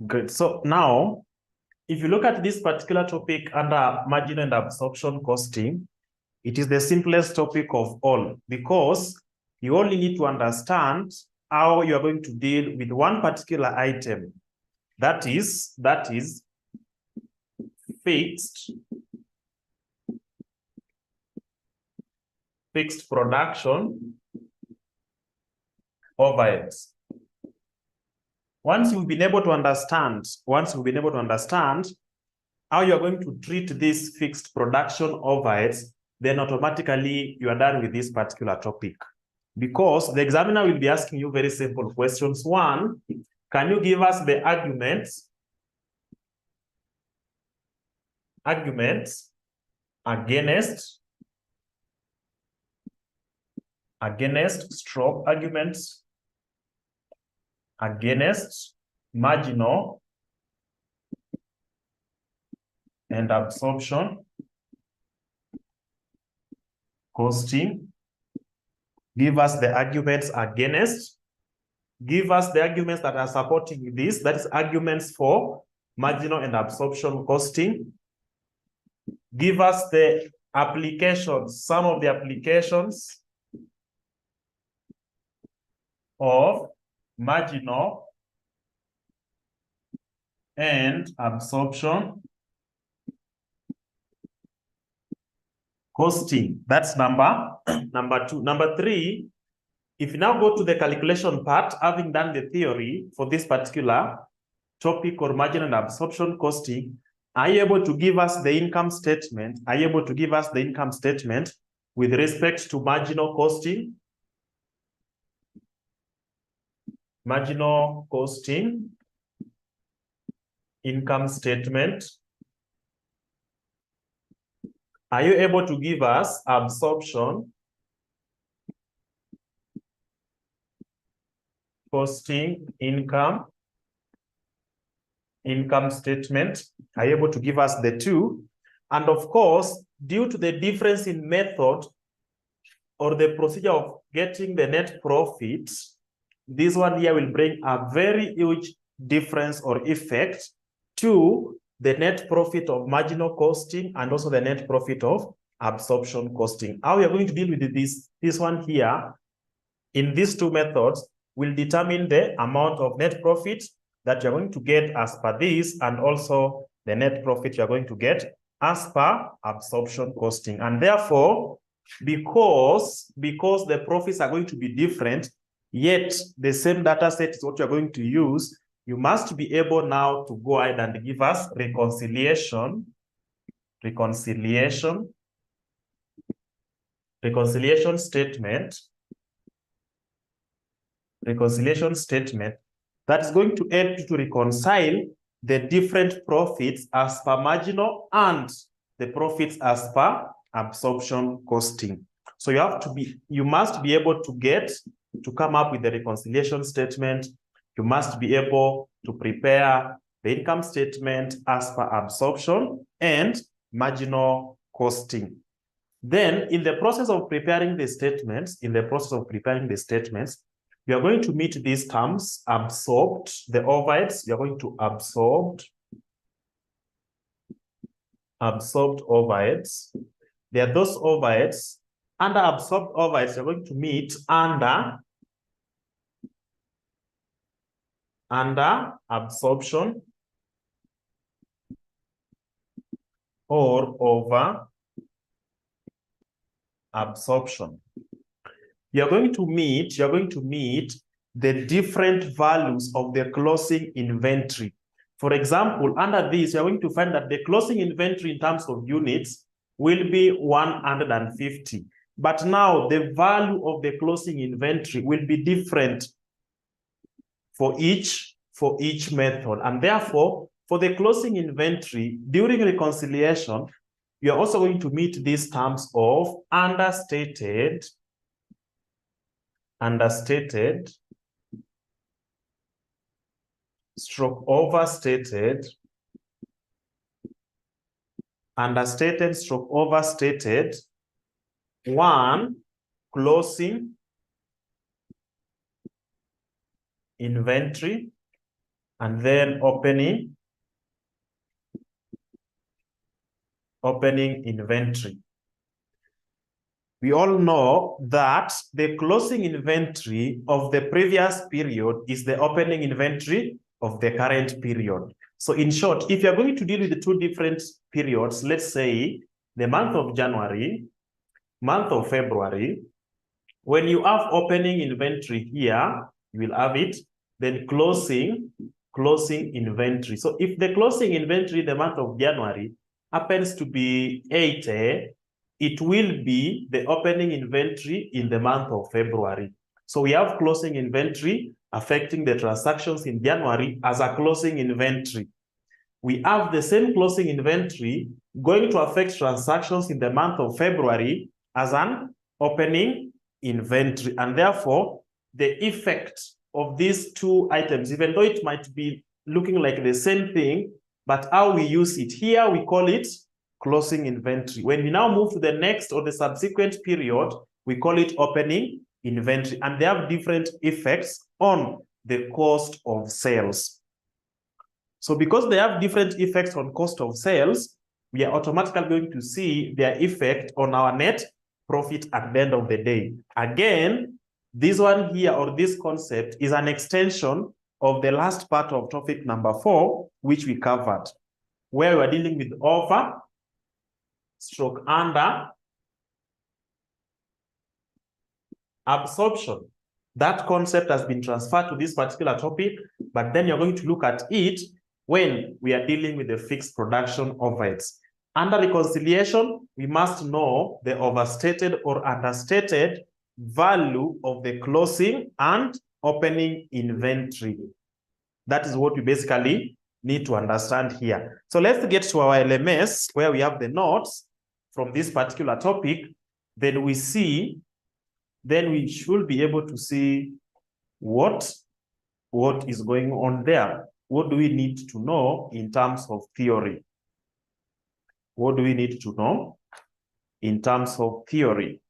Good. So now, if you look at this particular topic under margin and absorption costing, it is the simplest topic of all because you only need to understand how you are going to deal with one particular item. That is fixed production overheads. Once you've been able to understand how you're going to treat these fixed production overheads, then automatically you are done with this particular topic. Because the examiner will be asking you very simple questions. One, can you give us the arguments against marginal and absorption costing? Give us the arguments against. Give us the arguments that are supporting this. That is arguments for marginal and absorption costing. Give us the applications, some of the applications of marginal and absorption costing. That's number two. Number three, if you now go to the calculation part, having done the theory for this particular topic or margin and absorption costing, are you able to give us the income statement? Are you able to give us the income statement with respect to marginal costing? Marginal costing, income statement. Are you able to give us absorption costing, income statement? Are you able to give us the two? And of course, due to the difference in method or the procedure of getting the net profit, this one here will bring a very huge difference or effect to the net profit of marginal costing and also the net profit of absorption costing. How we are going to deal with this one here in these two methods will determine the amount of net profit that you're going to get as per this, and also the net profit you're going to get as per absorption costing. And therefore, because the profits are going to be different, yet the same data set is what you're going to use, you must be able now to go ahead and give us reconciliation statement that is going to help you to reconcile the different profits as per marginal and the profits as per absorption costing. So you must be able to come up with the reconciliation statement. You must be able to prepare the income statement as per absorption and marginal costing. Then in the process of preparing the statements, we are going to meet these terms: absorbed, the overheads. You are going to absorbed overheads. There are those overheads. Under absorbed overheads, you're going to meet under absorption or over absorption. You're going to meet the different values of the closing inventory. For example, under this, you're going to find that the closing inventory in terms of units will be 150. But now the value of the closing inventory will be different for each method. And therefore, for the closing inventory, during reconciliation, you are also going to meet these terms of understated, stroke overstated, stroke overstated, one, closing inventory, and then opening inventory. We all know that the closing inventory of the previous period is the opening inventory of the current period. So in short, if you're going to deal with the two different periods, let's say the month of January, month of February, when you have opening inventory here, you will have it, then closing inventory. So if the closing inventory in the month of January happens to be 80, it will be the opening inventory in the month of February. So we have closing inventory affecting the transactions in January as a closing inventory. We have the same closing inventory going to affect transactions in the month of February as an opening inventory. And therefore, the effect of these two items, even though it might be looking like the same thing, but how we use it here, we call it closing inventory. When we now move to the next or the subsequent period, we call it opening inventory, and they have different effects on the cost of sales. So because they have different effects on cost of sales, we are automatically going to see their effect on our net profit at the end of the day. Again, this one here, or this concept, is an extension of the last part of topic number 4, which we covered, where we're dealing with over stroke under absorption. That concept has been transferred to this particular topic, but then you're going to look at it when we are dealing with the fixed production overheads. Under reconciliation, we must know the overstated or understated value of the closing and opening inventory. That is what we basically need to understand here. So let's get to our LMS where we have the notes from this particular topic. Then we should be able to see what is going on there. What do we need to know in terms of theory? What do we need to know in terms of theory?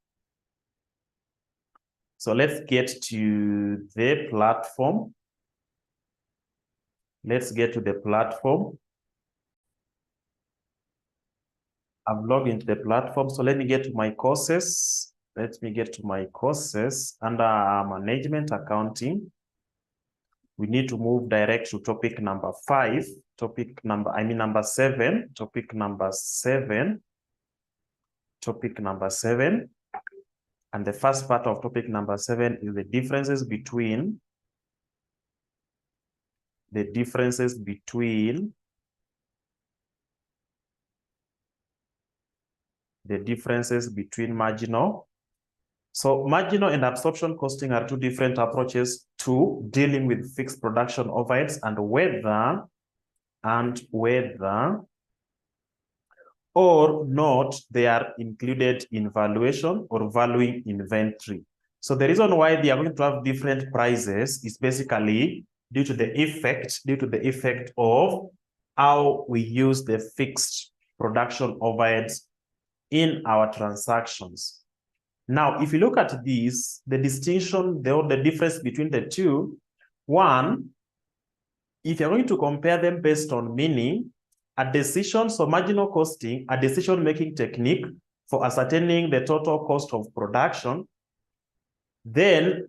So let's get to the platform. Let's get to the platform. I've logged into the platform. So let me get to my courses. Let me get to my courses under management accounting. We need to move direct to topic number 5, number 7, topic number 7. And the first part of topic number 7 is the differences between marginal. So marginal and absorption costing are two different approaches to dealing with fixed production overheads, and whether or not they are included in valuation or valuing inventory. So the reason why they are going to have different prices is basically due to the effect of how we use the fixed production overheads in our transactions. Now, if you look at these, the distinction, the difference between the two, one, if you're going to compare them based on meaning, a decision, so marginal costing, a decision-making technique for ascertaining the total cost of production, then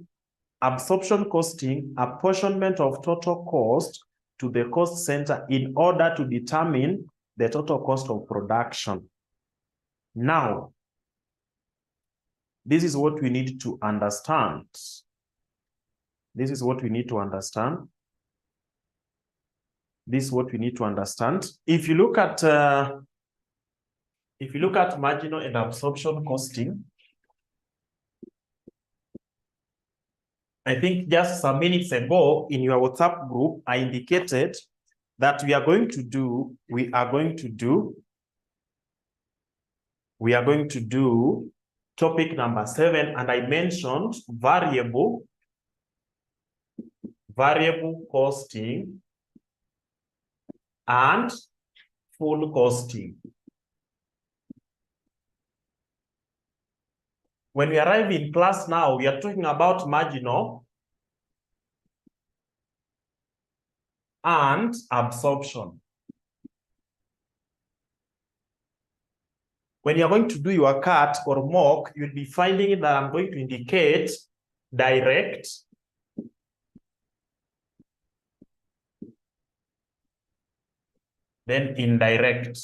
absorption costing, apportionment of total cost to the cost center in order to determine the total cost of production. Now, this is what we need to understand. This is what we need to understand. If you look at marginal and absorption costing, I think just some minutes ago in your WhatsApp group, I indicated that we are going to do topic number 7, and I mentioned variable costing and full costing. When we arrive in class now, we are talking about marginal and absorption. When you're going to do your cut or mock, you'll be finding that I'm going to indicate direct, then indirect.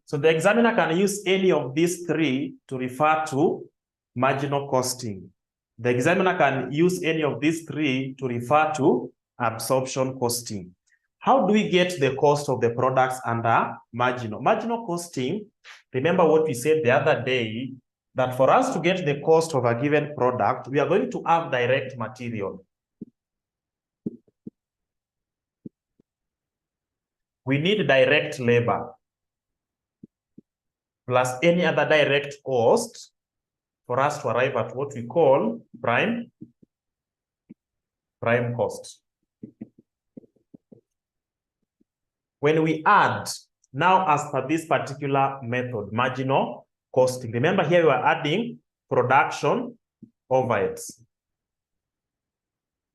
So the examiner can use any of these three to refer to marginal costing. The examiner can use any of these three to refer to absorption costing. How do we get the cost of the products under marginal? Marginal costing, remember what we said the other day, that for us to get the cost of a given product, we are going to have direct material. We need direct labor plus any other direct cost for us to arrive at what we call prime cost. When we add, now as per this particular method, marginal costing, remember here we are adding production overheads.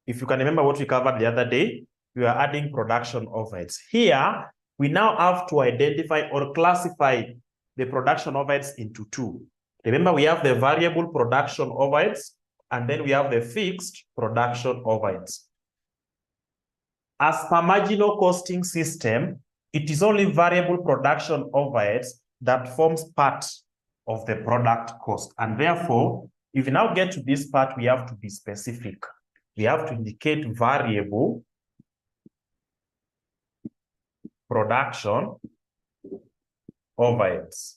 If you can remember what we covered the other day, we are adding production overheads. Here, we now have to identify or classify the production overheads into two. Remember, we have the variable production overheads, and then we have the fixed production overheads. As per marginal costing system, it is only variable production overheads that forms part of the product cost. And therefore, if you now get to this part, we have to be specific. We have to indicate variable production overheads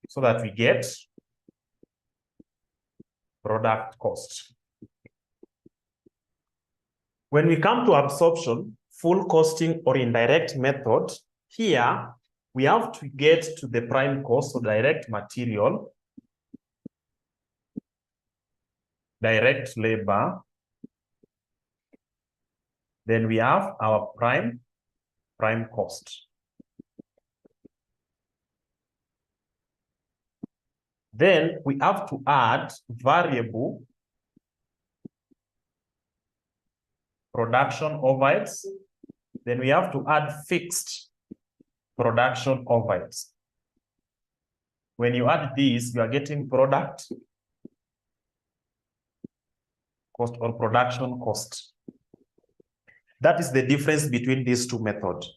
so that we get product cost. When we come to absorption, full costing or indirect method, here we have to get to the prime cost, so direct material, direct labor, then we have our prime cost. Then we have to add variable production overheads. Then we have to add fixed production overheads. When you add these, you are getting product cost or production cost. That is the difference between these two methods.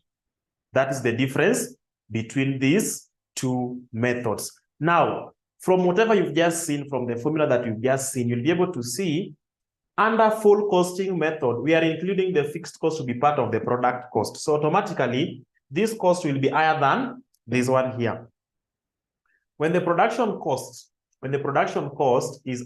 That is the difference between these two methods. Now, from whatever you've just seen, from the formula that you've just seen, you'll be able to see under full costing method, we are including the fixed cost to be part of the product cost. So automatically, this cost will be higher than this one here. When the production cost is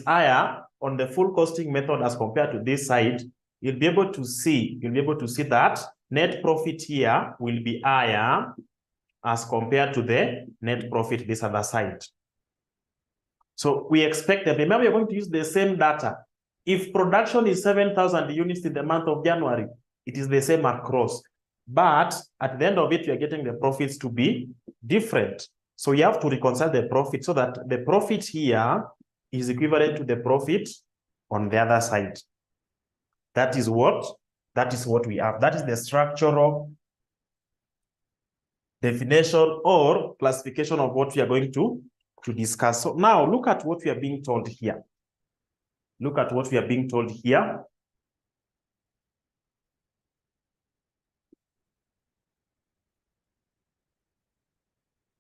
higher on the full costing method as compared to this side, you'll be able to see that net profit here will be higher as compared to the net profit this other side. So we expect that, remember, you're going to use the same data. If production is 7,000 units in the month of January, it is the same across. But at the end of it, you're getting the profits to be different. So you have to reconcile the profit so that the profit here is equivalent to the profit on the other side. That is what we have. That is the structural definition or classification of what we are going to discuss. So now look at what we are being told here. Look at what we are being told here.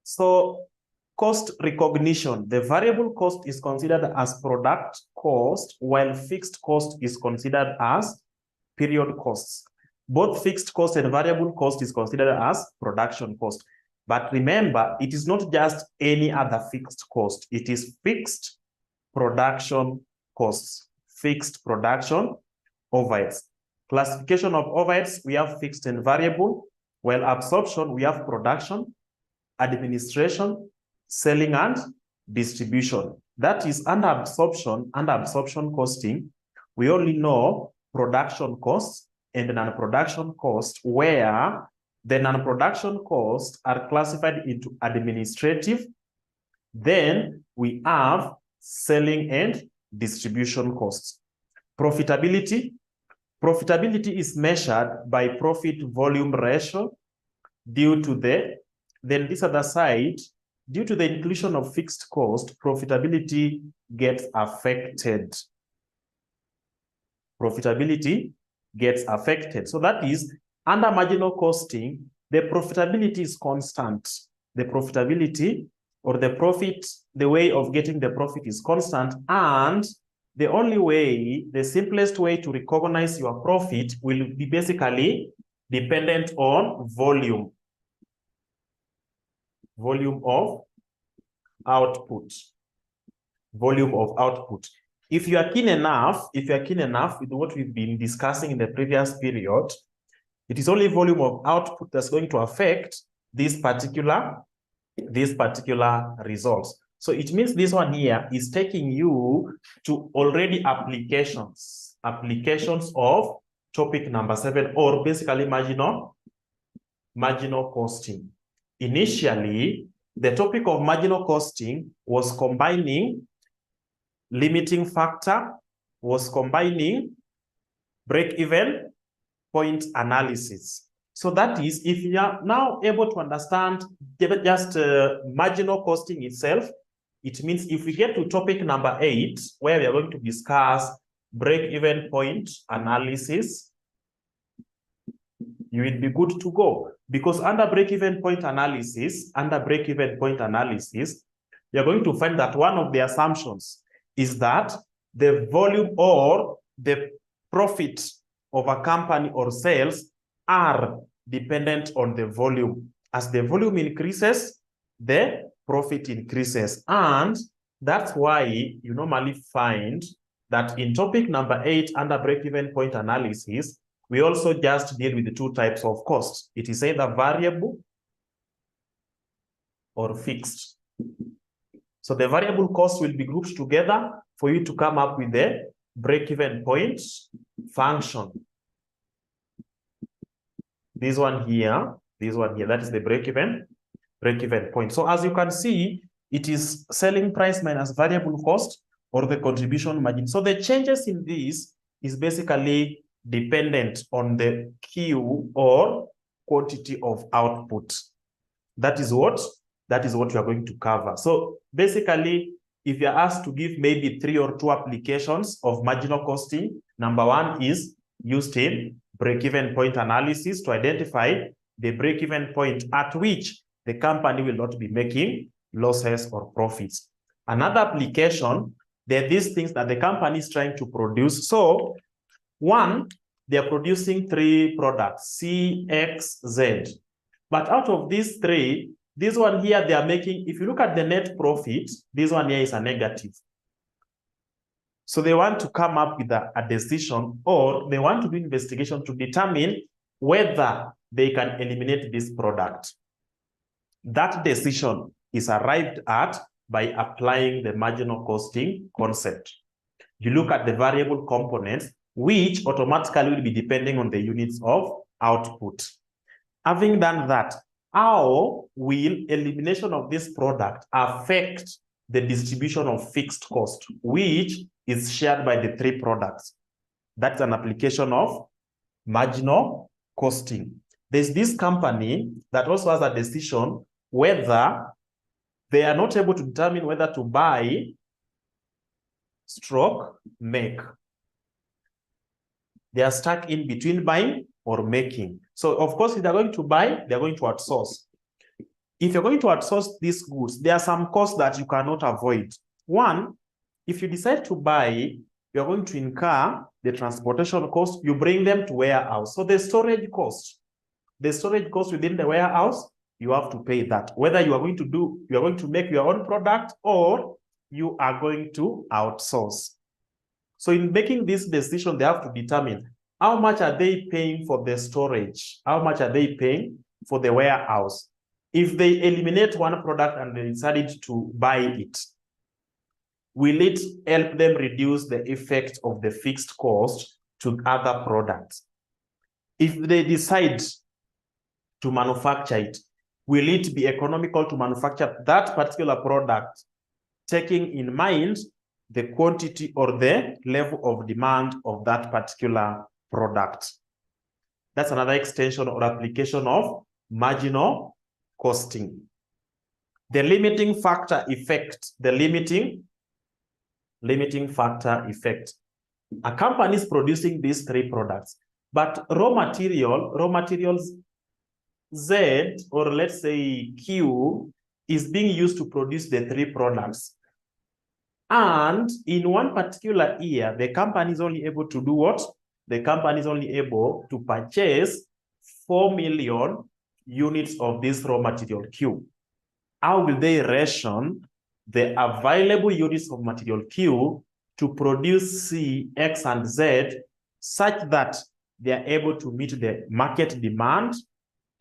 So cost recognition, the variable cost is considered as product cost, while fixed cost is considered as period costs. Both fixed cost and variable cost is considered as production cost. But remember, it is not just any other fixed cost. It is fixed production costs, fixed production overheads. Classification of overheads, we have fixed and variable, while absorption, we have production, administration, selling, and distribution. That is under absorption costing, we only know production costs and non-production costs, where the non-production costs are classified into administrative, Then we have selling and distribution costs. Profitability. Profitability is measured by profit volume ratio due to then this other side, due to the inclusion of fixed cost, profitability gets affected. Profitability gets affected. So that is, under marginal costing, the profitability is constant. The profitability or the profit, the way of getting the profit is constant, and the only way, the simplest way to recognize your profit will be basically dependent on volume. Volume of output. Volume of output. If you are keen enough with what we've been discussing in the previous period, it is only volume of output that's going to affect this particular results. So it means this one here is taking you to already applications of topic number 7, or basically marginal costing. Initially, the topic of marginal costing was combining limiting factor, was combining break-even point analysis. So that is, if you are now able to understand just marginal costing itself, it means if we get to topic number 8, where we are going to discuss break-even point analysis, you will be good to go. Because under break-even point analysis, you're going to find that one of the assumptions is that the volume or the profit of a company or sales are dependent on the volume. As the volume increases, the profit increases. And that's why you normally find that in topic number 8, under break-even point analysis, we also just deal with the 2 types of costs. It is either variable or fixed. So the variable costs will be grouped together for you to come up with the break-even point function. This one here, that is the break-even point. So as you can see, it is selling price minus variable cost or the contribution margin. So the changes in this is basically dependent on the Q or quantity of output. That is what you are going to cover. So basically, if you are asked to give maybe 3 or 2 applications of marginal costing, number 1 is used in break-even point analysis to identify the break-even point at which the company will not be making losses or profits. Another application, there are these things that the company is trying to produce. So 1, they are producing 3 products, C, X, Z. But out of these 3, this one here, they are making, if you look at the net profit, this one here is a negative. So they want to come up with a decision, or they want to do investigation to determine whether they can eliminate this product. That decision is arrived at by applying the marginal costing concept. You look at the variable components, which automatically will be depending on the units of output. Having done that, how will elimination of this product affect the distribution of fixed cost, which is shared by the 3 products? That's an application of marginal costing. There's this company that also has a decision whether they are not able to determine whether to buy / make. They are stuck in between buying or making. So of course, if they're going to buy, they're going to outsource. If you're going to outsource these goods, there are some costs that you cannot avoid. 1, if you decide to buy, you're going to incur the transportation cost. You bring them to warehouse. So the storage cost within the warehouse, you have to pay that. Whether you are going to make your own product or you are going to outsource. So in making this decision, they have to determine how much are they paying for the storage? How much are they paying for the warehouse? If they eliminate one product and they decided to buy it, will it help them reduce the effect of the fixed cost to other products? If they decide to manufacture it, will it be economical to manufacture that particular product, taking in mind the quantity or the level of demand of that particular product? That's another extension or application of marginal costing. The limiting factor effect, the limiting factor effect. A company is producing these three products, but raw materials Z, or let's say Q, is being used to produce the three products. And in one particular year, the company is only able to do what? The company is only able to purchase 4 million units of this raw material Q. How will they ration the available units of material Q to produce C, X, and Z such that they are able to meet the market demand,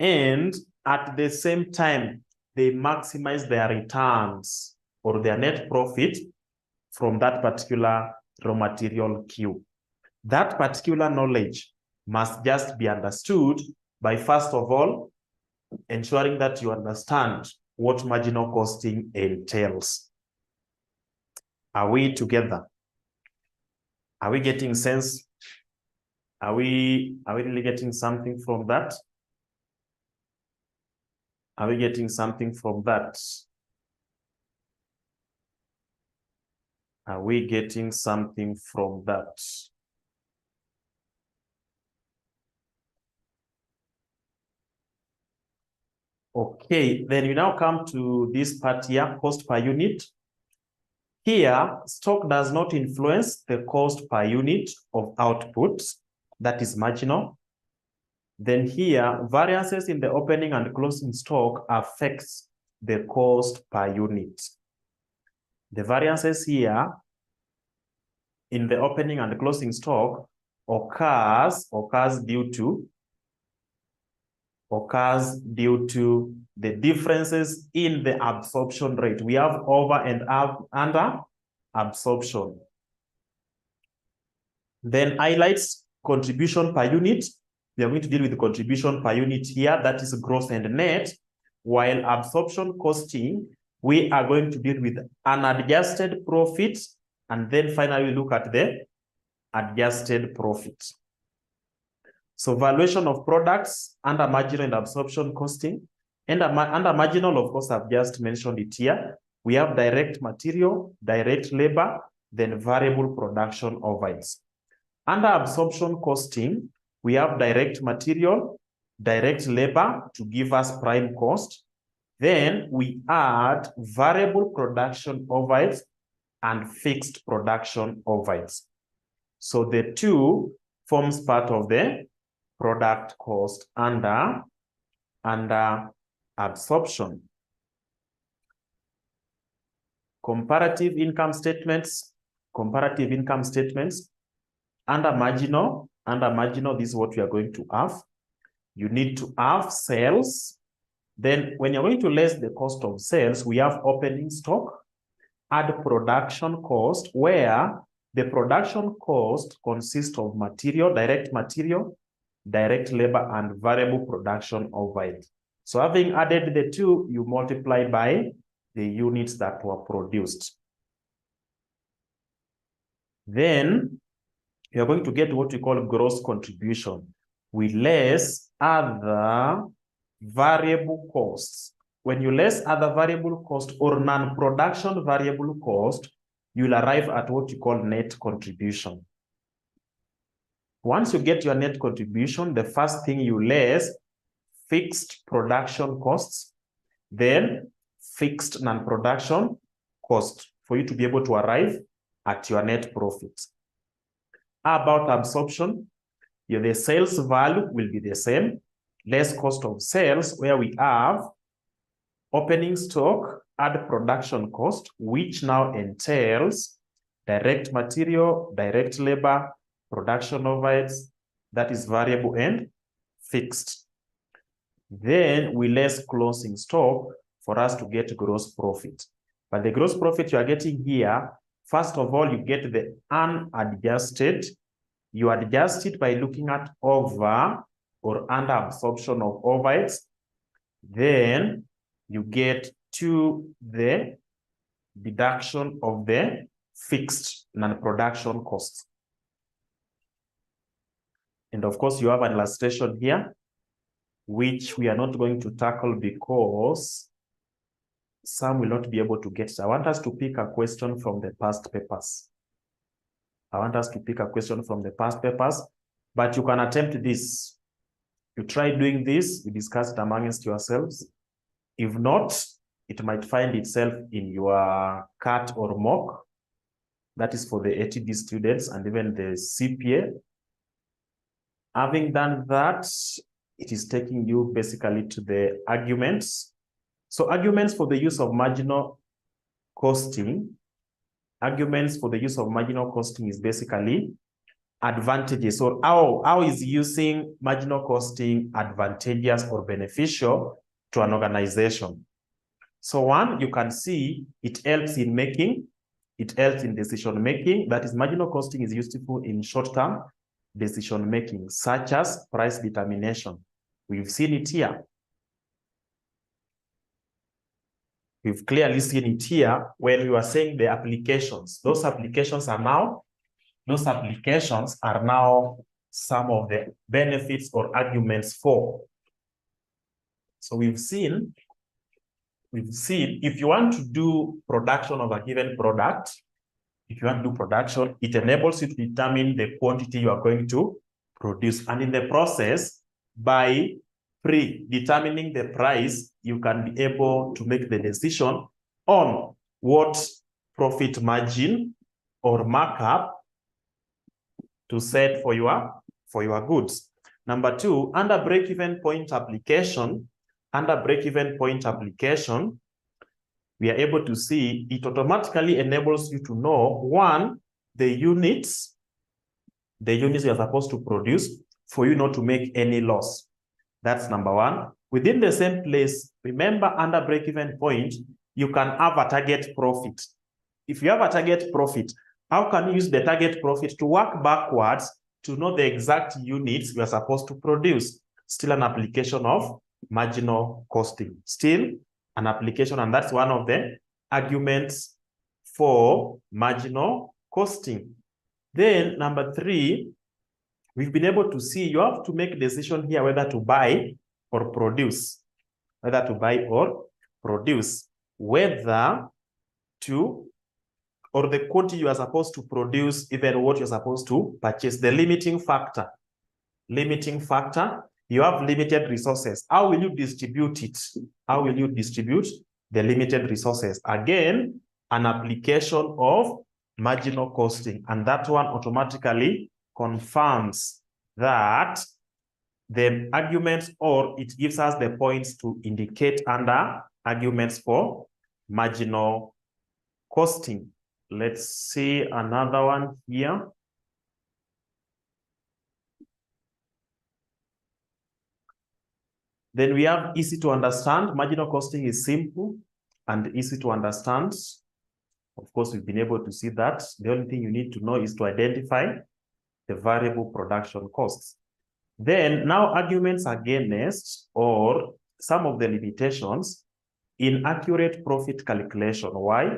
and at the same time, they maximize their returns or their net profit from that particular raw material Q? That particular knowledge must just be understood by, first of all, ensuring that you understand what marginal costing entails. Are we together? Are we getting sense? Are we really getting something from that? Are we getting something from that? Are we getting something from that? Okay, then you now come to this part here, cost per unit. Here, stock does not influence the cost per unit of output, that is marginal. Then here, variances in the opening and closing stock affects the cost per unit. The variances here in the opening and closing stock occurs due to the differences in the absorption rate. We have over and under absorption. Then highlights contribution per unit. We are going to deal with the contribution per unit here, that is gross and net, while absorption costing, we are going to deal with unadjusted profit, and then finally look at the adjusted profit. So valuation of products under marginal and absorption costing. And under marginal, of course, I've just mentioned it here. We have direct material, direct labor, then variable production overheads. Under absorption costing, we have direct material, direct labor to give us prime cost. Then we add variable production overheads and fixed production overheads. So the two forms part of the product cost under absorption. Comparative income statements. Under marginal, this is what we are going to have. You need to have sales. Then when you're going to less the cost of sales, we have opening stock, add production cost, where the production cost consists of material, direct labor, and variable production overhead. So having added the two, you multiply by the units that were produced. Then you're going to get what we call gross contribution with less other variable costs. When you less other variable cost or non-production variable cost, you'll arrive at what you call net contribution. Once you get your net contribution, the first thing you less fixed production costs, then fixed non-production cost for you to be able to arrive at your net profit. How about absorption? The sales value will be the same, less cost of sales, where we have opening stock, add production cost, which now entails direct material, direct labor, production overheads, that is variable and fixed. Then we less closing stock for us to get gross profit. But the gross profit you are getting here, first of all, you get the unadjusted. You adjust it by looking at over or under absorption of overheads. Then you get to the deduction of the fixed non-production costs. And of course, you have an illustration here, which we are not going to tackle because some will not be able to get it. I want us to pick a question from the past papers. But you can attempt this. You try doing this, you discuss it amongst yourselves. If not, it might find itself in your CAT or mock. That is for the ATD students and even the CPA. Having done that, it is taking you basically to the arguments. So arguments for the use of marginal costing. Arguments for the use of marginal costing is basically advantages. So how is using marginal costing advantageous or beneficial to an organization? So one, you can see it helps in decision making. That is, marginal costing is useful in short-term decision making, such as price determination. We've seen it here. We've clearly seen it here when we were saying the applications. Those applications are now some of the benefits or arguments for. So we've seen if you want to do production of a given product, it enables you to determine the quantity you are going to produce. And in the process, by predetermining the price, you can be able to make the decision on what profit margin or markup to set for your goods. Number two, under break-even point application, we are able to see it automatically enables you to know, one, the units you are supposed to produce for you not to make any loss. That's number one. Within the same place, remember, under break-even point, you can have a target profit. If you have a target profit, how can you use the target profit to work backwards to know the exact units you are supposed to produce? Still an application of marginal costing. Still an application, and that's one of the arguments for marginal costing. Then number three, we've been able to see you have to make a decision here whether to buy or produce. Whether the quantity you are supposed to produce, even what you're supposed to purchase. The limiting factor. You have limited resources. How will you distribute it? How will you distribute the limited resources? Again, an application of marginal costing. And that one automatically confirms that the arguments, or it gives us the points to indicate under arguments for marginal costing. Let's see another one here. Then we have easy to understand. Marginal costing is simple and easy to understand. Of course, we've been able to see that. The only thing you need to know is to identify the variable production costs. Then now arguments against, or some of the limitations in accurate profit calculation. Why?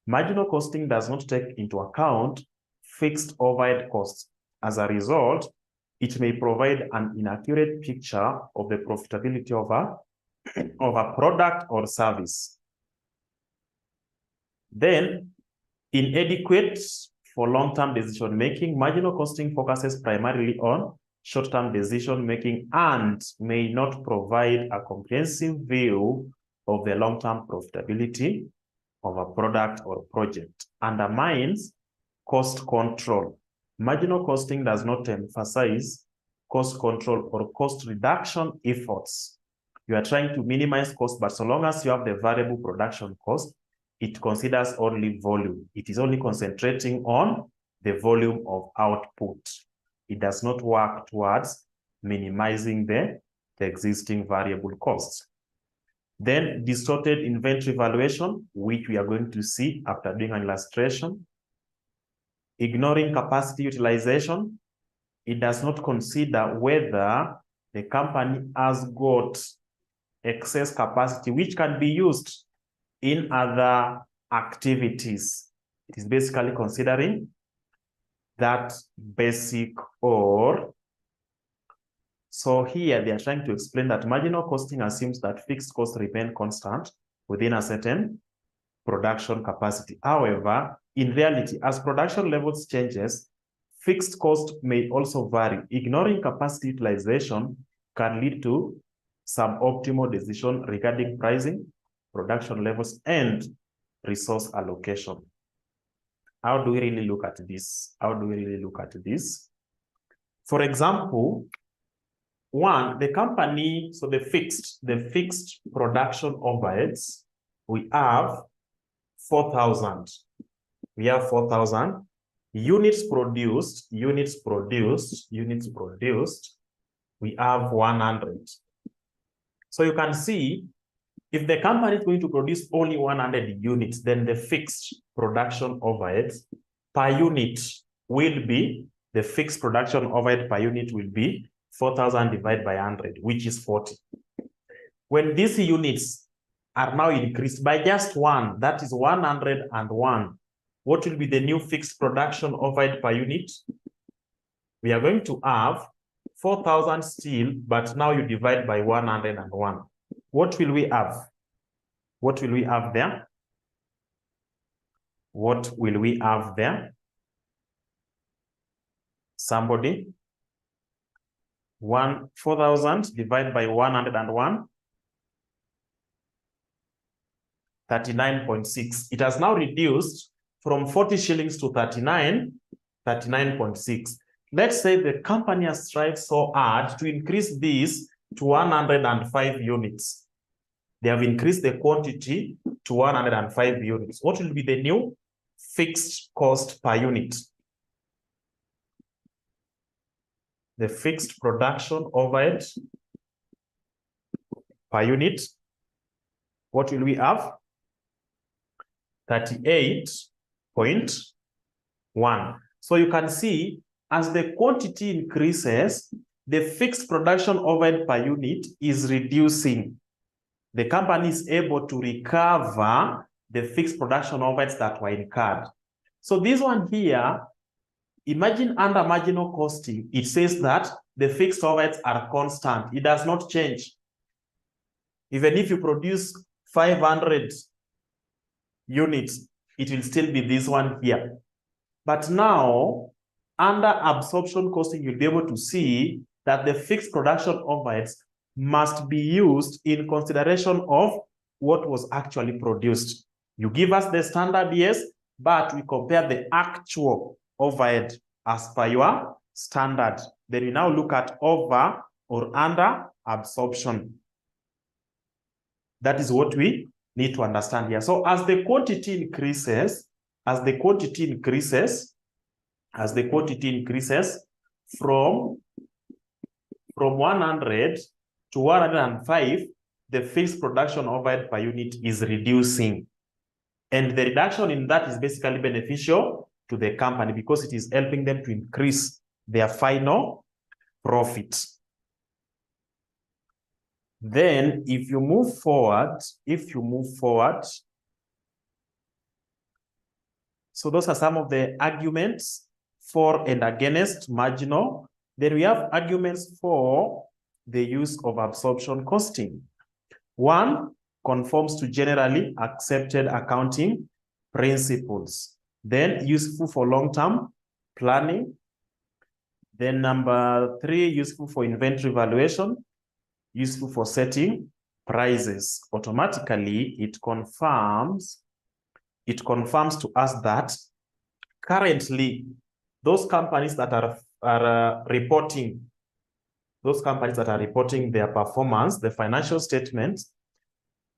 Marginal costing does not take into account fixed overhead costs. As a result, it may provide an inaccurate picture of the profitability of a product or service. Then, inadequate for long-term decision-making, marginal costing focuses primarily on short-term decision-making and may not provide a comprehensive view of the long-term profitability of a product or project. Undermines cost control. Marginal costing does not emphasize cost control or cost reduction efforts. You are trying to minimize cost, but so long as you have the variable production cost, it considers only volume. It is only concentrating on the volume of output. It does not work towards minimizing the existing variable costs. Then distorted inventory valuation, which we are going to see after doing an illustration. Ignoring capacity utilization. It does not consider whether the company has got excess capacity, which can be used in other activities. It is basically considering that basic or. So here they are trying to explain that marginal costing assumes that fixed costs remain constant within a certain production capacity. However, in reality, as production levels changes, fixed cost may also vary. Ignoring capacity utilization can lead to suboptimal decision regarding pricing, production levels, and resource allocation. How do we really look at this? How do we really look at this? For example, one, the company, so the fixed production overheads, we have 4,000. We have 4,000 units produced. We have 100. So you can see, if the company is going to produce only 100 units, then the fixed production overheads per unit will be, the fixed production overhead per unit will be 4,000 divided by 100, which is 40. When these units are now increased by just one, that is 101, what will be the new fixed production overhead per unit? We are going to have 4,000 still, but now you divide by 101. What will we have? What will we have there? What will we have there? Somebody? 4,000 divided by 101. 39.6. It has now reduced from 40 shillings to 39.6. Let's say the company has tried so hard to increase this to 105 units. They have increased the quantity to 105 units. What will be the new fixed cost per unit? The fixed production overhead per unit, what will we have? 38.1. So you can see, as the quantity increases, the fixed production overhead per unit is reducing. The company is able to recover the fixed production overheads that were incurred. So this one here, imagine under marginal costing, it says that the fixed overheads are constant. It does not change. Even if you produce 500 units, it will still be this one here. But now, under absorption costing, you'll be able to see that the fixed production overheads must be used in consideration of what was actually produced. You give us the standard, yes, but we compare the actual overhead as per your standard. Then we now look at over or under absorption. That is what we need to understand here. So as the quantity increases, from 100 to 105, the fixed production overhead per unit is reducing. And the reduction in that is basically beneficial to the company because it is helping them to increase their final profit. Then if you move forward, so those are some of the arguments for and against marginal. Then we have arguments for the use of absorption costing. One, conforms to generally accepted accounting principles. Then useful for long-term planning. Then number 3, useful for inventory valuation, useful for setting prices. Automatically, it confirms to us that currently those companies that are reporting their performance, the financial statements,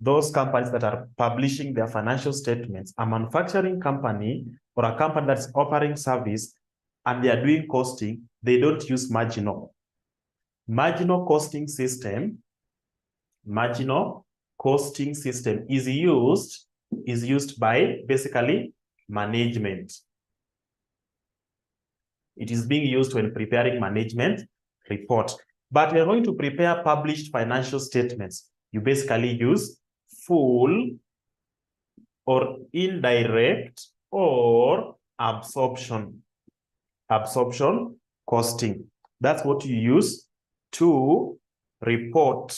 those companies that are publishing their financial statements, a manufacturing company or a company that's offering service and they are doing costing, they don't use marginal. Marginal costing system is used by basically management. It is being used when preparing management report. But we are going to prepare published financial statements. You basically use full or indirect or absorption costing. That's what you use to report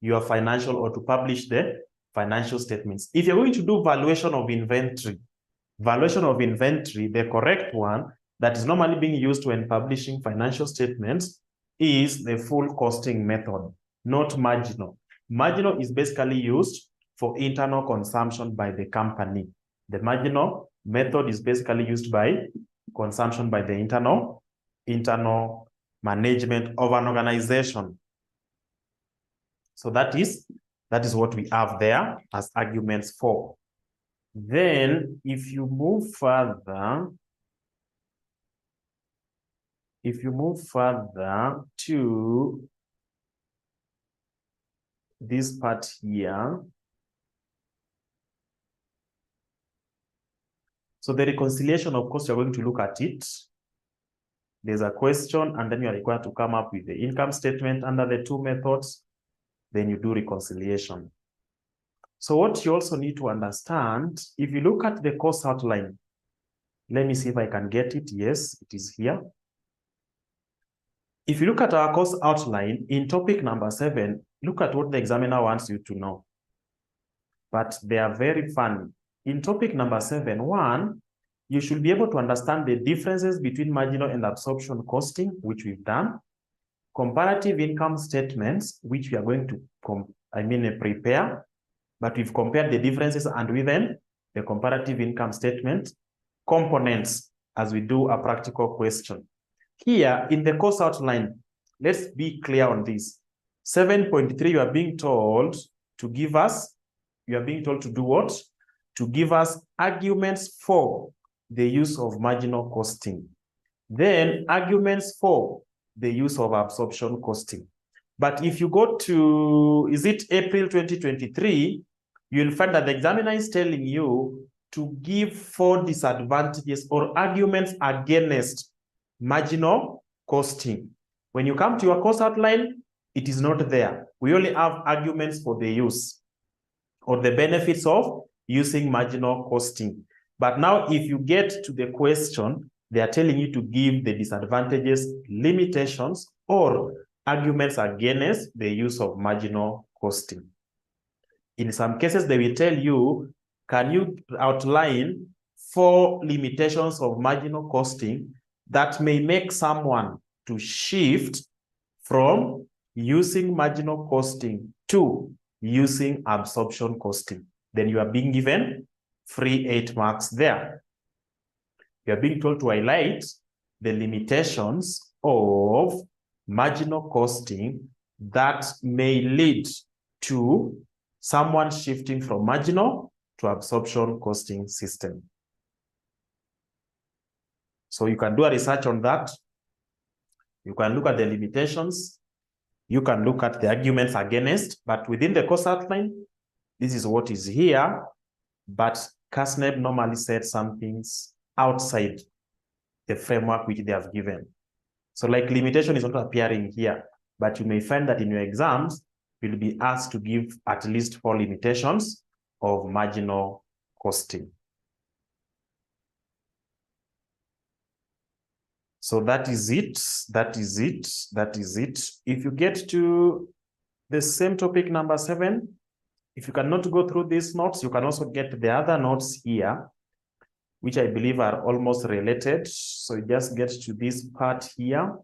your financial or to publish the financial statements. If you're going to do valuation of inventory, the correct one that is normally being used when publishing financial statements is the full costing method, not marginal. Marginal is basically used for internal consumption by the company. The marginal method is basically used by consumption by the internal management of an organization. So that is what we have there as arguments for. Then if you move further to this part here, so the reconciliation, of course, you're going to look at it. There's a question, and then you are required to come up with the income statement under the two methods. Then you do reconciliation. So what you also need to understand, if you look at the cost outline, let me see if I can get it. Yes, it is here. If you look at our cost outline in topic number 7, look at what the examiner wants you to know. But they are very funny. In topic number 7.1, you should be able to understand the differences between marginal and absorption costing, which we've done. Comparative income statements, which we are going to prepare, but we've compared the differences and within the comparative income statement components as we do a practical question. Here in the course outline, let's be clear on this. 7.3, you are being told to give us, to do what? To give us arguments for the use of marginal costing. Then arguments for the use of absorption costing. But if you go to, is it April 2023, you'll find that the examiner is telling you to give 4 disadvantages or arguments against marginal costing. When you come to your course outline, it is not there. We only have arguments for the use or the benefits of using marginal costing. But now if you get to the question, they are telling you to give the disadvantages, limitations, or arguments against the use of marginal costing. In some cases, they will tell you, can you outline 4 limitations of marginal costing that may make someone to shift from using marginal costing to using absorption costing? Then you are being given free 8 marks there. You are being told to highlight the limitations of marginal costing that may lead to someone shifting from marginal to absorption costing system. So you can do a research on that. You can look at the limitations. You can look at the arguments against, but within the course outline, this is what is here. But CASNEB normally said some things outside the framework which they have given. So like limitation is not appearing here, but you may find that in your exams, you'll be asked to give at least 4 limitations of marginal costing. So that is it. If you get to the same topic number 7, if you cannot go through these notes, you can also get the other notes here, which I believe are almost related. So you just get to this part here.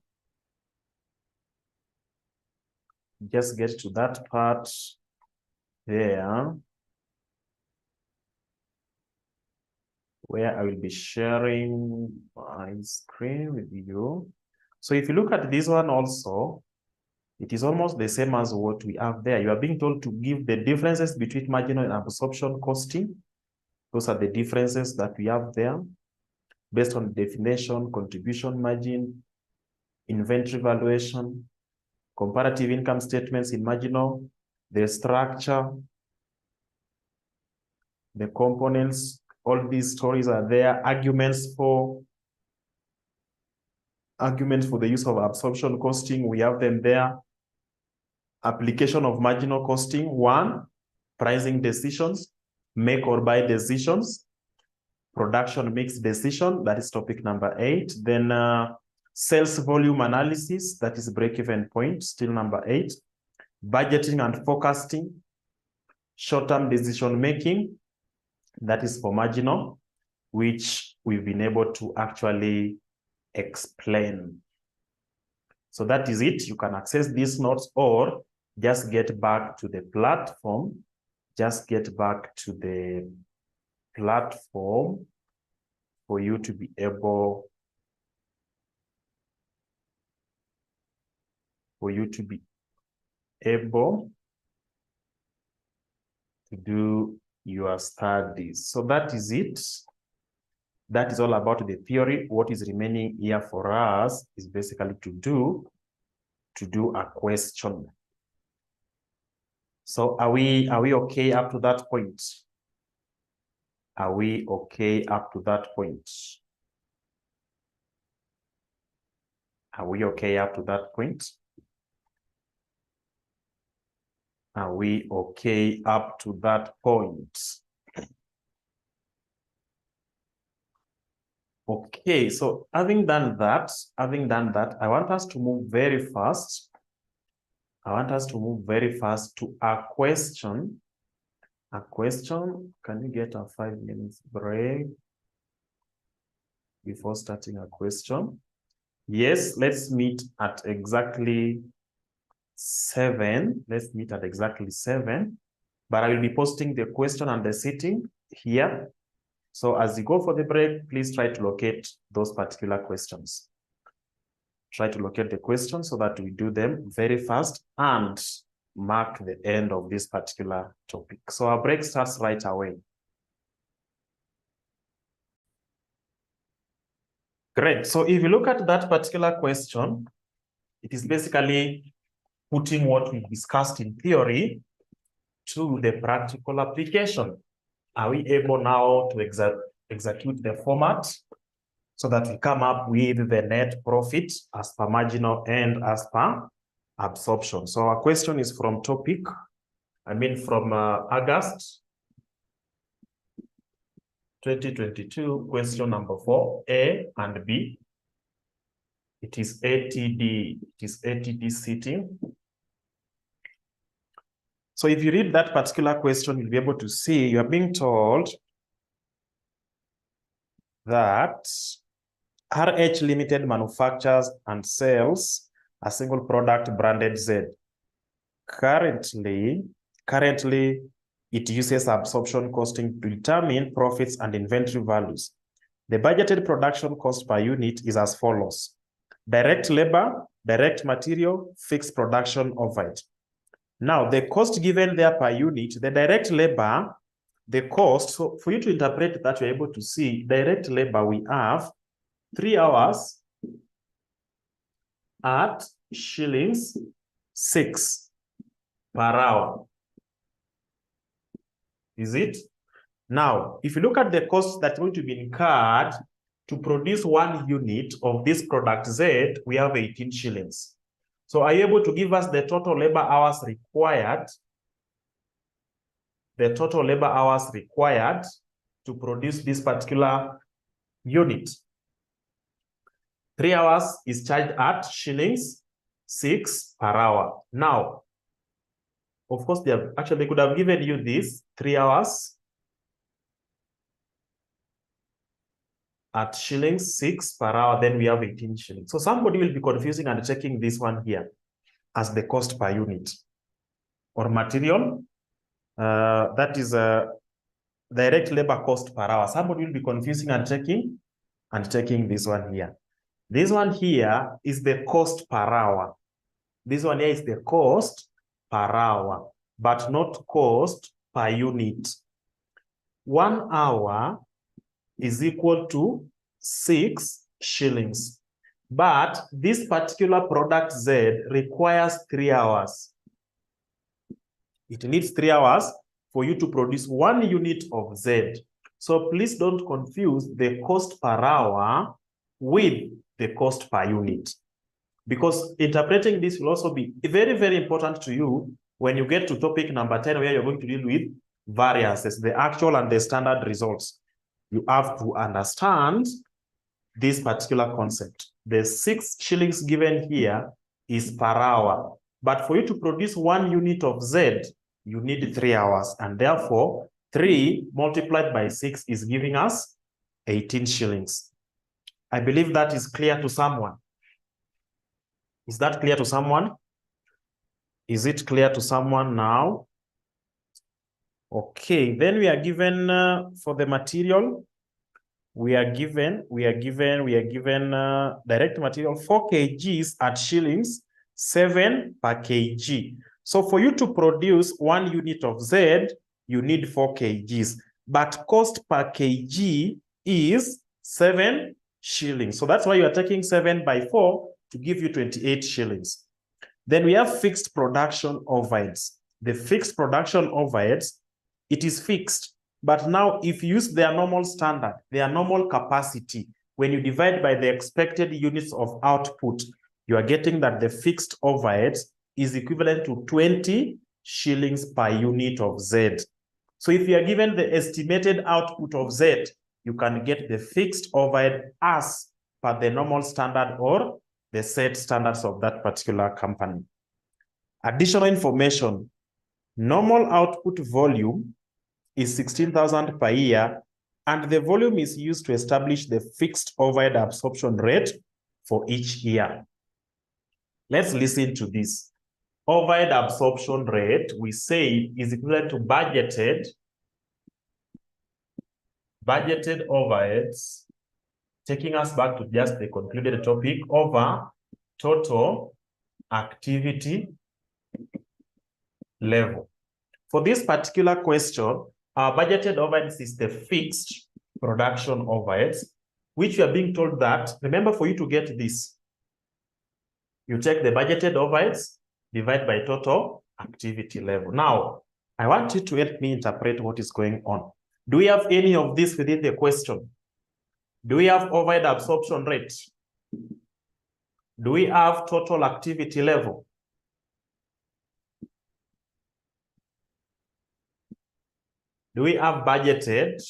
Just get to that part there, where I will be sharing my screen with you. So if you look at this one also, it is almost the same as what we have there. You are being told to give the differences between marginal and absorption costing. Those are the differences that we have there based on definition, contribution margin, inventory valuation, comparative income statements in marginal, the structure, the components, all these stories are there. Arguments for the use of absorption costing, we have them there. application of marginal costing. 1, pricing decisions, make or buy decisions, production mix decision, that is topic number 8. Then sales volume analysis, that is break-even point, still number 8. Budgeting and forecasting, short-term decision making, that is for marginal, which we've been able to actually explain. So that is it. You can access these notes or just get back to the platform. Just get back to the platform for you to be able to do your studies. So that is it. That is all about the theory. What is remaining here for us is basically to do a question. So are we okay up to that point? Are we okay up to that point? Are we okay up to that point? Are we okay up to that point? Okay, so having done that, I want us to move very fast. I want us to move very fast to a question. A question. Can you get a 5 minutes break before starting a question? Yes, let's meet at exactly 7. Let's meet at exactly 7. But I will be posting the question and the sitting here. So as you go for the break, please try to locate those particular questions. Try to locate the questions so that we do them very fast and mark the end of this particular topic. So our break starts right away. Great. So if you look at that particular question, it is basically putting what we discussed in theory to the practical application. Are we able now to execute the format so that we come up with the net profit as per marginal and as per absorption? So our question is from topic, from August 2022, question number 4, A and B. It is ATD, sitting. So if you read that particular question, you'll be able to see you are being told that RH Limited manufactures and sells a single product branded Z. Currently, it uses absorption costing to determine profits and inventory values. The budgeted production cost per unit is as follows: direct labor, direct material, fixed production overhead. Now, the cost given there per unit, the direct labor, the cost, so for you to interpret that, you're able to see direct labor, we have 3 hours at shillings 6 per hour. Is it? Now, if you look at the cost that's going to be incurred to produce 1 unit of this product Z, we have 18 shillings. So are you able to give us the total labor hours required? The total labor hours required to produce this particular unit. 3 hours is charged at shillings 6 per hour. Now, of course, they could have given you this 3 hours at shillings 6 per hour, then we have 18 shillings. So somebody will be confusing and checking this one here as the cost per unit. Or material, that is a direct labor cost per hour. Somebody will be confusing and checking this one here. This one here is the cost per hour. This one here is the cost per hour, but not cost per unit. 1 hour is equal to 6 shillings. But this particular product Z requires 3 hours. It needs 3 hours for you to produce 1 unit of Z. So please don't confuse the cost per hour with the cost per unit. because interpreting this will also be very, very important to you when you get to topic number 10, where you're going to deal with variances, the actual and the standard results. You have to understand this particular concept. The 6 shillings given here is per hour, but for you to produce 1 unit of Z, you need 3 hours, and therefore 3 multiplied by 6 is giving us 18 shillings. I believe that is clear to someone. Is that clear to someone? Is it clear to someone now? Okay, then we are given for the material, we are given direct material 4 kgs at shillings 7 per kg. So for you to produce 1 unit of Z, you need 4 kgs, but cost per kg is 7 shillings. So that's why you are taking 7 by 4 to give you 28 shillings. Then we have fixed production overheads. The fixed production overheads, it is fixed. But now if you use their normal standard, their normal capacity, when you divide by the expected units of output, you are getting that the fixed overheads is equivalent to 20 shillings per unit of Z. So if you are given the estimated output of Z, you can get the fixed overhead as per the normal standard or the set standards of that particular company. Additional information, normal output volume is 16,000 per year, and the volume is used to establish the fixed overhead absorption rate for each year. Let's listen to this. Overhead absorption rate, we say, is equivalent to budgeted overheads, taking us back to just the concluded topic, over total activity level. For this particular question, our budgeted overheads is the fixed production overheads, which we are being told that, remember, for you to get this, you take the budgeted overheads, divide by total activity level. Now, I want you to help me interpret what is going on. Do we have any of this within the question? Do we have overhead absorption rate? Do we have total activity level? Do we have budgeted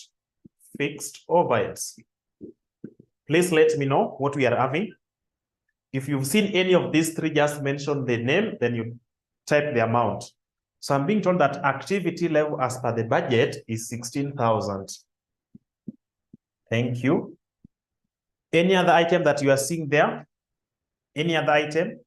fixed overheads? Please let me know what we are having. If you've seen any of these 3, just mention the name, then you type the amount. So I'm being told that activity level as per the budget is 16,000. Thank you. Any other item that you are seeing there? Any other item?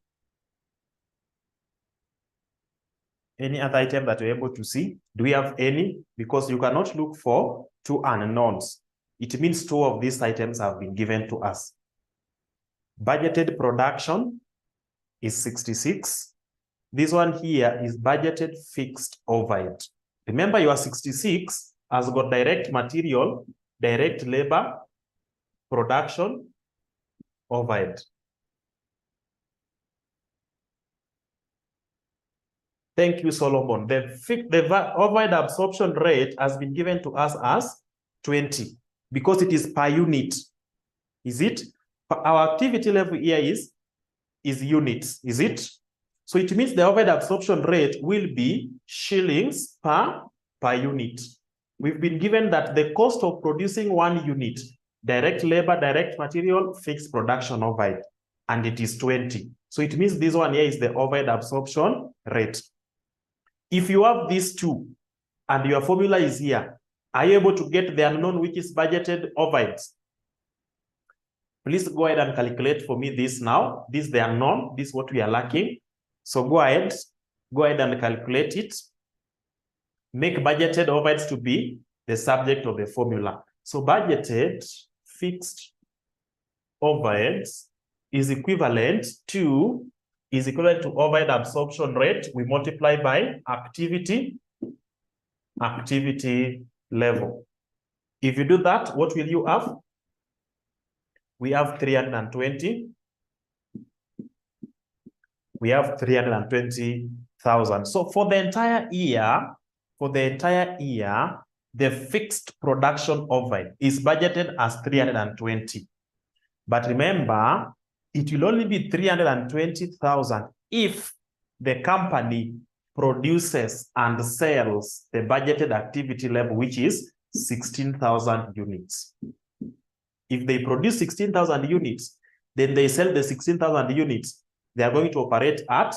Any other item that you're able to see? Do we have any? Because you cannot look for 2 unknowns. It means 2 of these items have been given to us. Budgeted production is 66. This one here is budgeted fixed overhead. Remember, your 66 has got direct material, direct labor, production, overhead. Thank you, Solomon. The overhead absorption rate has been given to us as 20 because it is per unit. Is it? Our activity level here is units, is it? So it means the overhead absorption rate will be shillings per unit. We've been given that the cost of producing 1 unit, direct labor, direct material, fixed production overhead, and it is 20. So it means this one here is the overhead absorption rate. If you have these 2 and your formula is here, are you able to get the unknown, which is budgeted overheads? Please go ahead and calculate for me this now. This is the unknown. This is what we are lacking. So go ahead and calculate it. Make budgeted overheads to be the subject of the formula. So budgeted fixed overheads is equivalent to overhead absorption rate. We multiply by activity level. If you do that, what will you have? We have 320. We have 320,000. So for the entire year, the fixed production overhead is budgeted as 320. But remember, it will only be 320,000 if the company produces and sells the budgeted activity level, which is 16,000 units. If they produce 16,000 units, then they sell the 16,000 units, they are going to operate at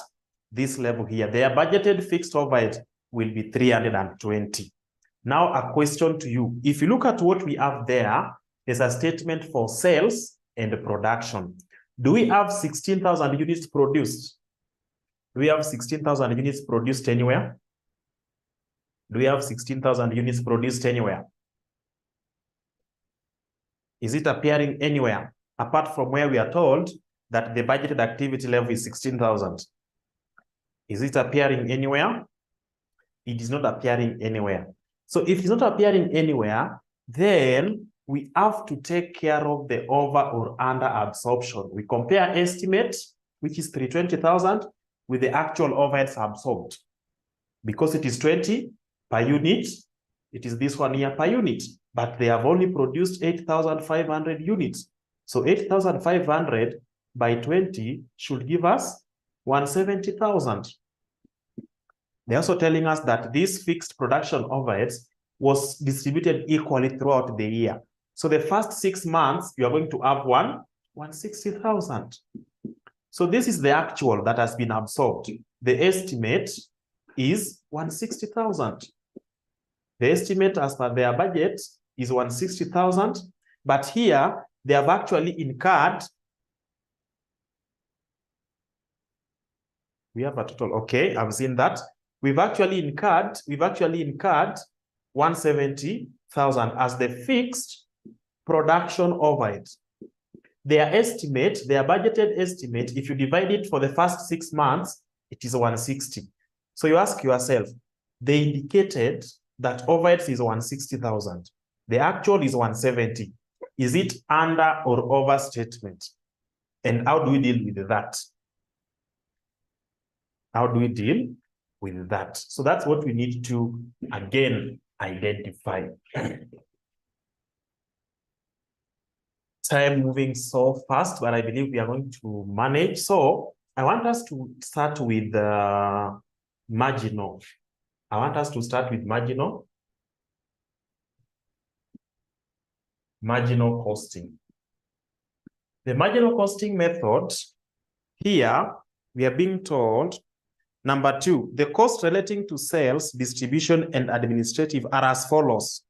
this level here. Their budgeted fixed overhead will be 320. Now a question to you. If you look at what we have there, there's a statement for sales and production. Do we have 16,000 units produced? Do we have 16,000 units produced anywhere? Do we have 16,000 units produced anywhere? Is it appearing anywhere apart from where we are told that the budgeted activity level is 16,000? Is it appearing anywhere? It is not appearing anywhere. So if it's not appearing anywhere, then we have to take care of the over or under absorption. We compare estimate, which is 320,000, with the actual overheads absorbed. Because it is 20 per unit, it is this one here per unit, but they have only produced 8,500 units. So 8,500 by 20 should give us 170,000. They're also telling us that this fixed production overheads was distributed equally throughout the year. So the first 6 months, you are going to have 160,000. So this is the actual that has been absorbed. The estimate is 160,000. The estimate as per their budget is 160,000, but here they have actually incurred. We have a total, okay, I've seen that. We've actually incurred 170,000 as the fixed production overhead. Their estimate, their budgeted estimate, if you divide it for the first 6 months, it is 160. So you ask yourself, they indicated that overheads is 160,000. The actual is 170. Is it under or overstatement? And how do we deal with that? How do we deal with that? So that's what we need to, again, identify. Time moving so fast, but I believe we are going to manage. So I want us to start with marginal. I want us to start with marginal costing. The marginal costing method, here we are being told, number 2, the costs relating to sales, distribution, and administrative are as follows.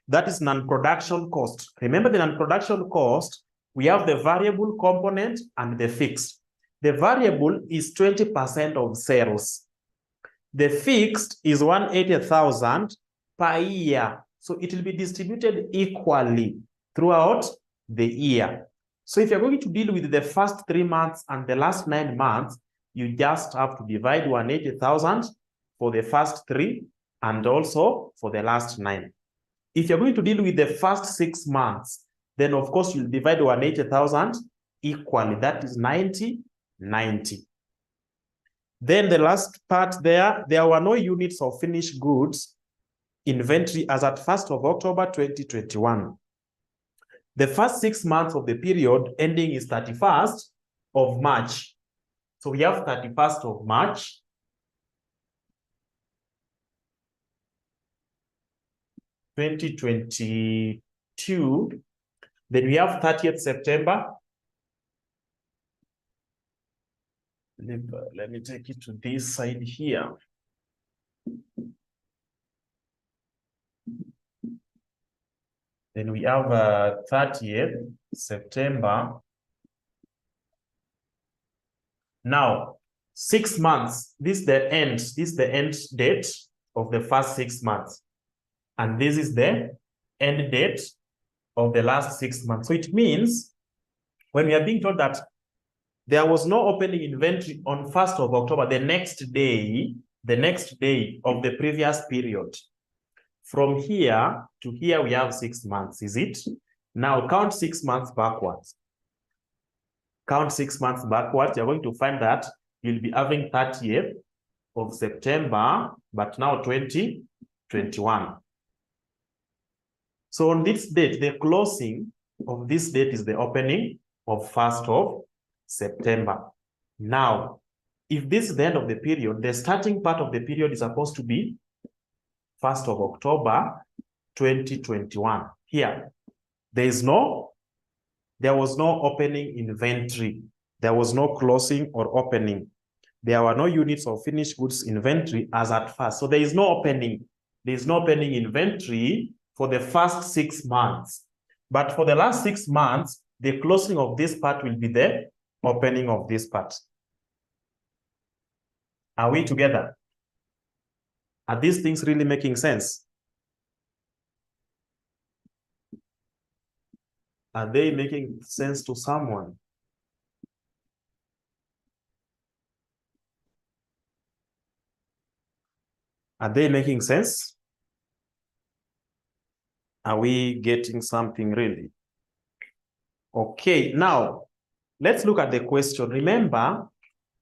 That is non-production cost. Remember the non-production cost, we have the variable component and the fixed. The variable is 20% of sales. The fixed is 180,000 per year. So it will be distributed equally throughout the year. So if you're going to deal with the first 3 months and the last 9 months, you just have to divide 180,000 for the first 3 and also for the last 9. If you're going to deal with the first 6 months, then of course you'll divide 180,000 equally. That is 90. Then the last part there were no units of finished goods inventory as at 1st of October 2021. The first 6 months of the period ending is 31st of March. So we have 31st of March. (2022). Then we have 30th September. Let me take it to this side here. Then we have 30th September. Now, 6 months. This is the end date of the first 6 months. And this is the end date of the last 6 months. So it means when we are being told that there was no opening inventory on 1st of October, the next day of the previous period. From here to here, we have 6 months, is it? Now count 6 months backwards. Count 6 months backwards. You're going to find that you'll be having 30th of September, but now 2021. So on this date, the closing of this date is the opening of 1st of September. Now, if this is the end of the period, the starting part of the period is supposed to be 1st of October, 2021. Here, there was no opening inventory. There was no closing or opening. There were no units of finished goods inventory as at first. So there is no opening. There is no opening inventory for the first 6 months. But for the last 6 months, the closing of this part will be the opening of this part. Are we together? Are these things really making sense? Are they making sense to someone? Are they making sense? Are we getting something really? Okay, now let's look at the question. Remember,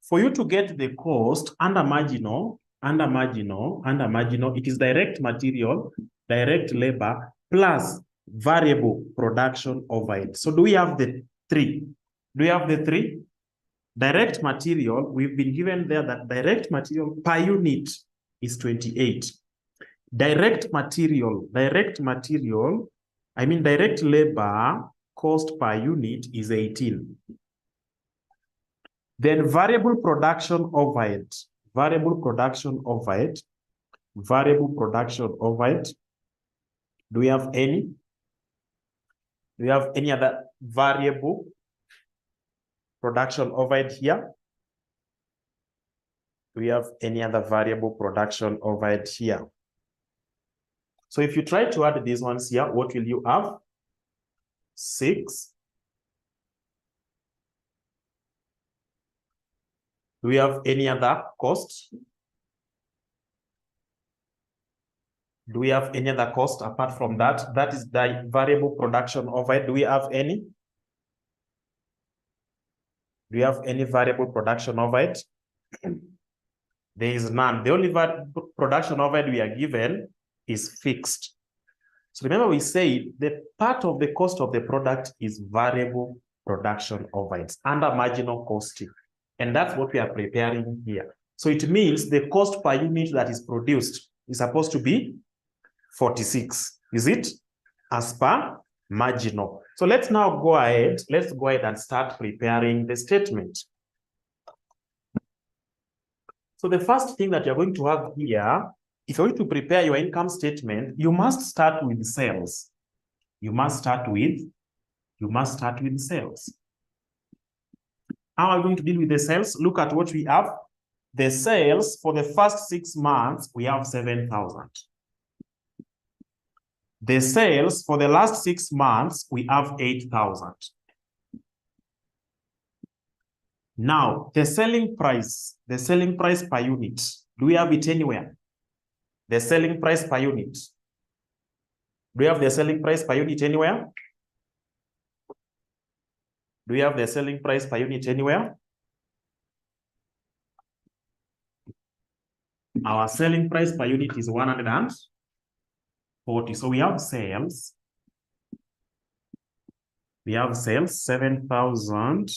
for you to get the cost under marginal, it is direct material, direct labor, plus variable production overhead. So do we have the three? Do we have the three? Direct material, we've been given there that direct material per unit is 28. Direct labor cost per unit is 18. Then variable production overhead. Do we have any? Do we have any other variable production overhead here? Do we have any other variable production overhead here? So if you try to add these ones here, what will you have? 6. Do we have any other cost? Do we have any other cost apart from that? That is the variable production overhead. Do we have any? Do we have any variable production overhead? There is none. The only production overhead we are given is fixed. So remember we said the part of the cost of the product is variable production overheads under marginal costing. And that's what we are preparing here. So it means the cost per unit that is produced is supposed to be 46. Is it? As per marginal. So let's now go ahead. Let's go ahead and start preparing the statement. So the first thing that you're going to have here, if you're going to prepare your income statement, you must start with sales. You must start with sales. How are we going to deal with the sales? Look at what we have. The sales for the first 6 months, we have 7,000. The sales for the last 6 months, we have 8,000. Now, the selling price per unit, do we have it anywhere? The selling price per unit. Do we have the selling price per unit anywhere? Do we have the selling price per unit anywhere? Our selling price per unit is 140. So we have sales. 7,000.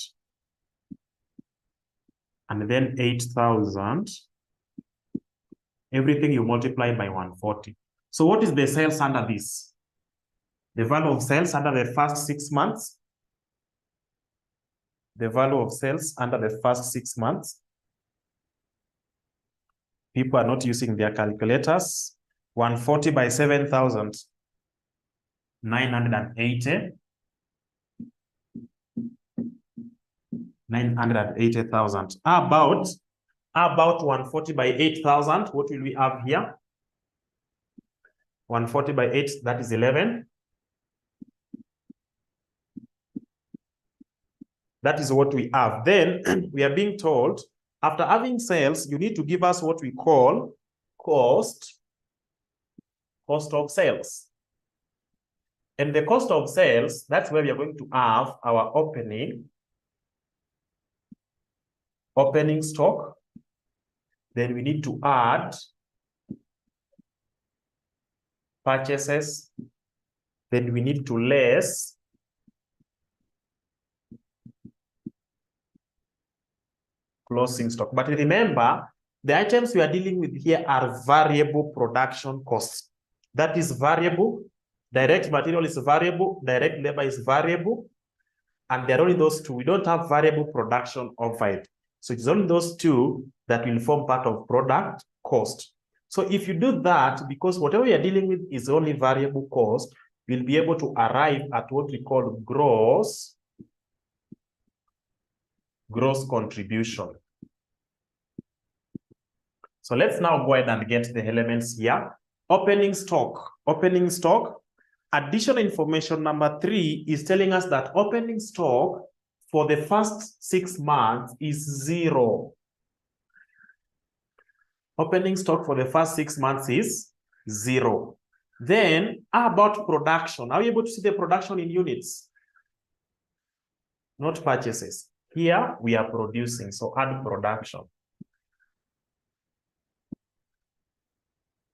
And then 8,000. Everything you multiply by 140. So what is the sales under this? The value of sales under the first 6 months. The value of sales under the first 6 months. People are not using their calculators. 140 by 7,000. 980. 980,000. About 140 by 8,000. What will we have here? 140 by 8, that is 11. That is what we have. Then we are being told, after having sales, you need to give us what we call cost of sales. And the cost of sales, that's where we are going to have our opening stock. Then we need to add purchases. Then we need to less closing stock. But remember, the items we are dealing with here are variable production costs. That is variable. Direct material is variable. Direct labor is variable. And there are only those two. We don't have variable production overhead. So it's only those two that will form part of product cost. So if you do that, because whatever we are dealing with is only variable cost, we'll be able to arrive at what we call gross contribution. So let's now go ahead and get the elements here. Opening stock. Opening stock. Additional information number 3 is telling us that opening stock for the first 6 months is 0. Opening stock for the first 6 months is 0. Then, how about production? Are you able to see the production in units? Not purchases. Here, we are producing, so add production.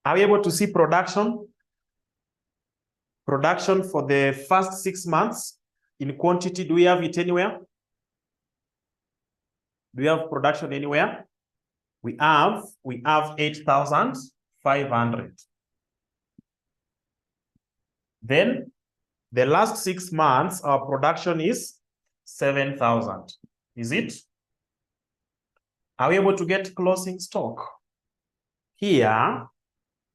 Are we able to see production? Production for the first 6 months in quantity, do we have it anywhere? Do we have production anywhere? We have 8,500. Then the last 6 months, our production is 7,000. Is it? Are we able to get closing stock? Here,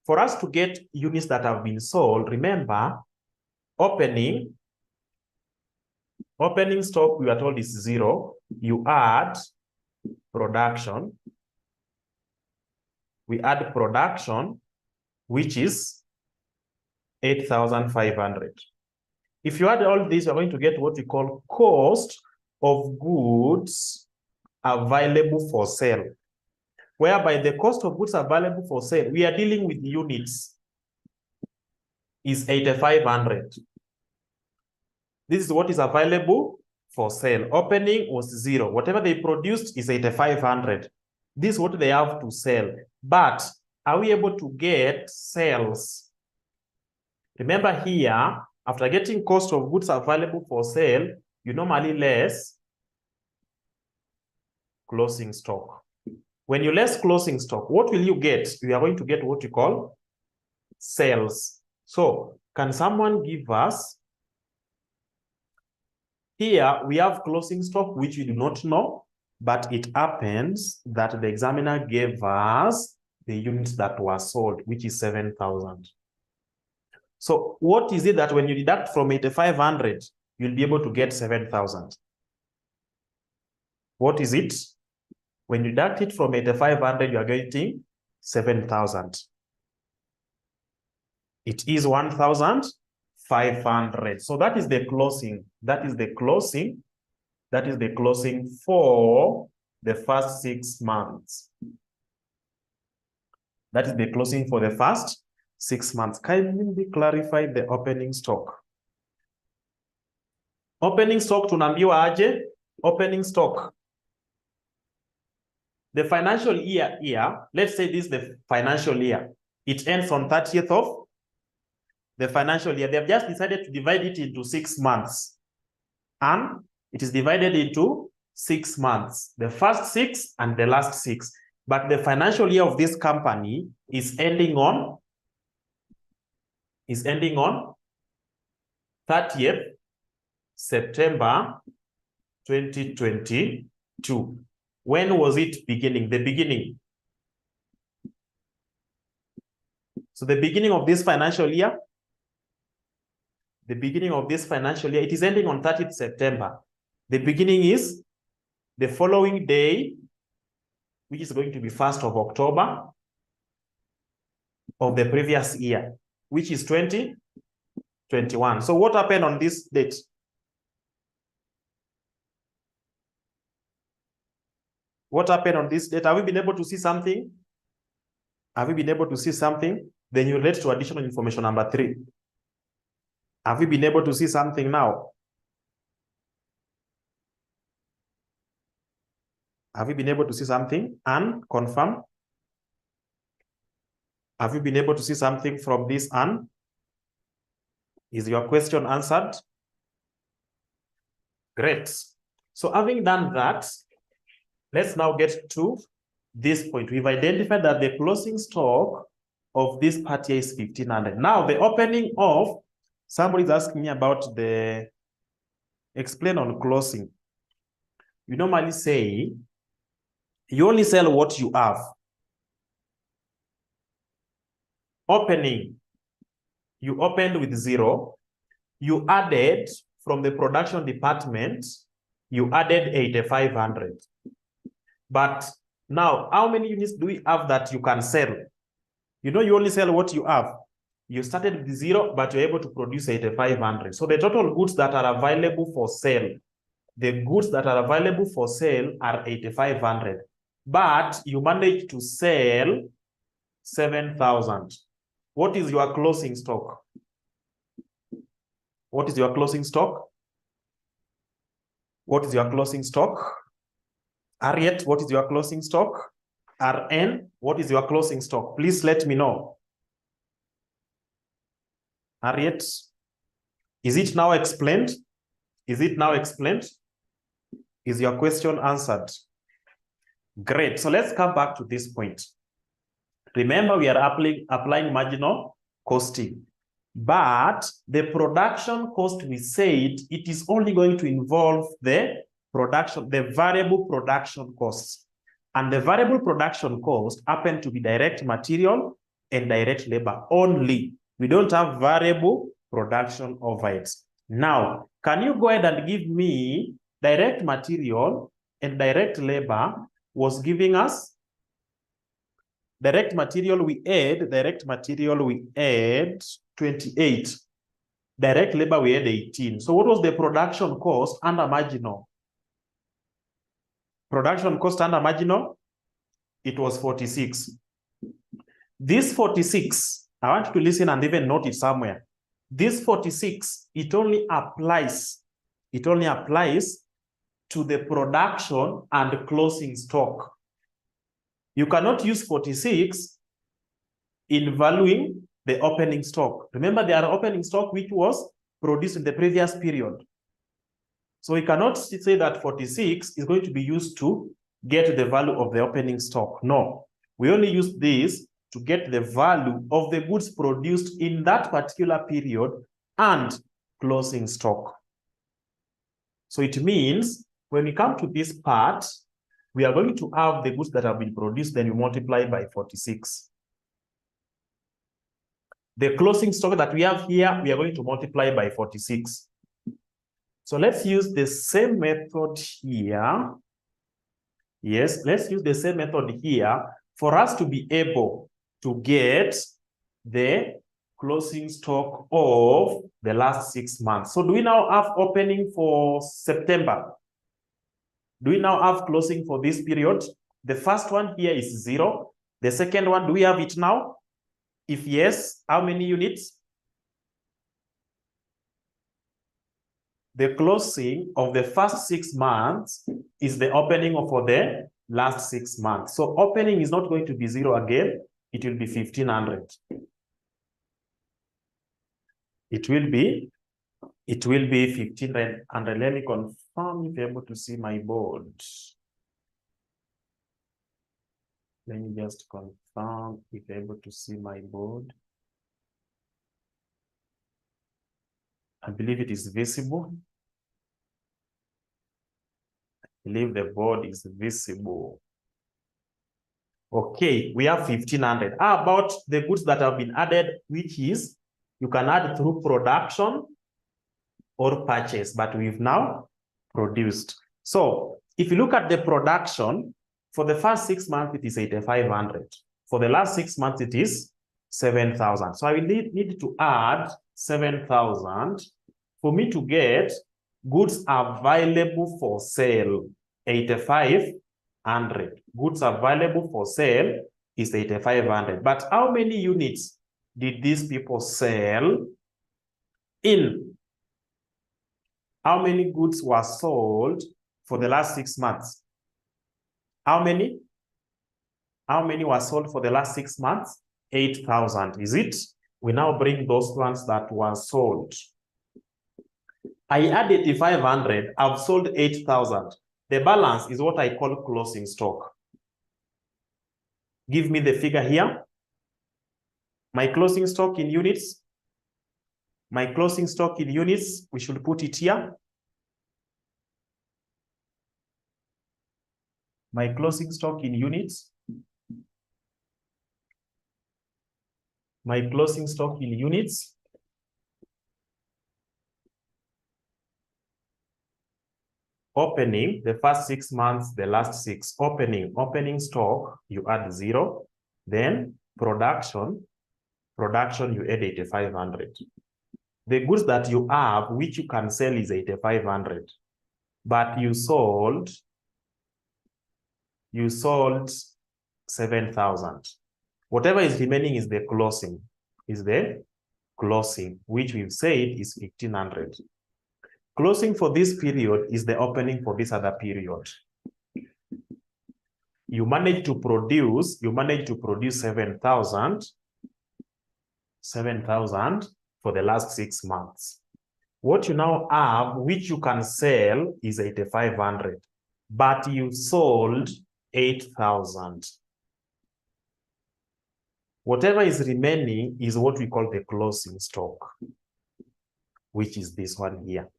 for us to get units that have been sold, remember, opening stock, we are told is 0. You add production. We add production, which is 8,500. If you add all these, you're going to get what we call cost of goods available for sale, whereby the cost of goods available for sale, we are dealing with units, is 8,500. This is what is available for sale. Opening was 0. Whatever they produced is 8,500. This is what they have to sell. But are we able to get sales? Remember here, after getting cost of goods available for sale, you normally less closing stock. When you less closing stock, what will you get? You are going to get what you call sales. So can someone give us, here we have closing stock, which we do not know, but it happens that the examiner gave us the units that were sold, which is 7,000. So what is it that when you deduct from 8,500, you'll be able to get 7,000? What is it? When you deduct it from 8,500, you are getting 7,000. It is 1,500. So that is the closing. That is the closing. That is the closing for the first 6 months. That is the closing for the first 6 months. Can we clarify the opening stock? Opening stock tunaambiwa aje? Opening stock. The financial year here, let's say this is the financial year. It ends on 30th of the financial year. They have just decided to divide it into 6 months. And it is divided into 6 months. The first 6 and the last 6. But the financial year of this company is ending on 30th September 2022. When was it beginning? The beginning. So the beginning of this financial year, it is ending on 30th September. The beginning is the following day, which is going to be 1st of October of the previous year, which is 2021. So what happened on this date? What happened on this date? Have we been able to see something? Have we been able to see something? Then you relate to additional information number 3. Have we been able to see something now? Have you been able to see something and confirm? Have you been able to see something from this and? Is your question answered? Great. So having done that, let's now get to this point. We've identified that the closing stock of this part here is 1,500. Now, the opening of, somebody's asking me about the explain on closing. You normally say, you only sell what you have. Opening, you opened with 0. You added from the production department, you added 8,500. But now, how many units do we have that you can sell? You know, you only sell what you have. You started with 0, but you're able to produce 8,500. So the total goods that are available for sale, the goods that are available for sale are 8,500. But you managed to sell 7,000. What is your closing stock? What is your closing stock? What is your closing stock? Harriet, what is your closing stock? RN, what is your closing stock? Please let me know. Harriet, is it now explained? Is it now explained? Is your question answered? Great. So let's come back to this point. Remember, we are applying marginal costing. But the production cost, we said, it is only going to involve the production, the variable production costs. And the variable production cost happen to be direct material and direct labor only. We don't have variable production overheads. Now, can you go ahead and give me direct material and direct labor was giving us direct material we add 28. Direct labor we add 18. So what was the production cost under marginal? Production cost under marginal, it was 46. This 46, I want you to listen and even note it somewhere. This 46, it only applies to the production and closing stock. You cannot use 46 in valuing the opening stock. Remember, there are opening stock which was produced in the previous period. So we cannot say that 46 is going to be used to get the value of the opening stock. No, we only use this to get the value of the goods produced in that particular period and closing stock. So it means when we come to this part, we are going to have the goods that have been produced, then we multiply by 46. The closing stock that we have here, we are going to multiply by 46. So let's use the same method here. Yes, let's use the same method here for us to be able to get the closing stock of the last 6 months. So do we now have opening for September? Do we now have closing for this period? The first one here is 0. The second one, do we have it now? If yes, how many units? The closing of the first 6 months is the opening for the last 6 months. So opening is not going to be 0 again. It will be 1,500. It will be 1,500. And let me confirm if you're able to see my board. Let me just confirm if you're able to see my board. I believe it is visible. I believe the board is visible. Okay, we have 1,500. How about the goods that have been added, which is you can add through production or purchase, but we've now produced. So if you look at the production, for the first 6 months, it is 8,500. For the last 6 months, it is 7,000. So I will need to add 7,000 for me to get goods available for sale, 8,500. Goods available for sale is 8,500. But how many units did these people sell in? How many goods were sold for the last 6 months? How many? How many were sold for the last 6 months? 8,000. Is it? We now bring those ones that were sold. I added 8,500. I've sold 8,000. The balance is what I call closing stock. Give me the figure here. My closing stock in units. My closing stock in units, we should put it here. My closing stock in units. My closing stock in units. Opening, the first 6 months, the last 6. Opening stock, you add 0. Then production, you add 8,500. The goods that you have, which you can sell, is 8,500. But you sold 7,000. Whatever is remaining is the closing, which we've said is 1,500. Closing for this period is the opening for this other period. You manage to produce 7,000 for the last 6 months. What you now have, which you can sell, is 8,500, but you sold 8,000. Whatever is remaining is what we call the closing stock, which is this one here.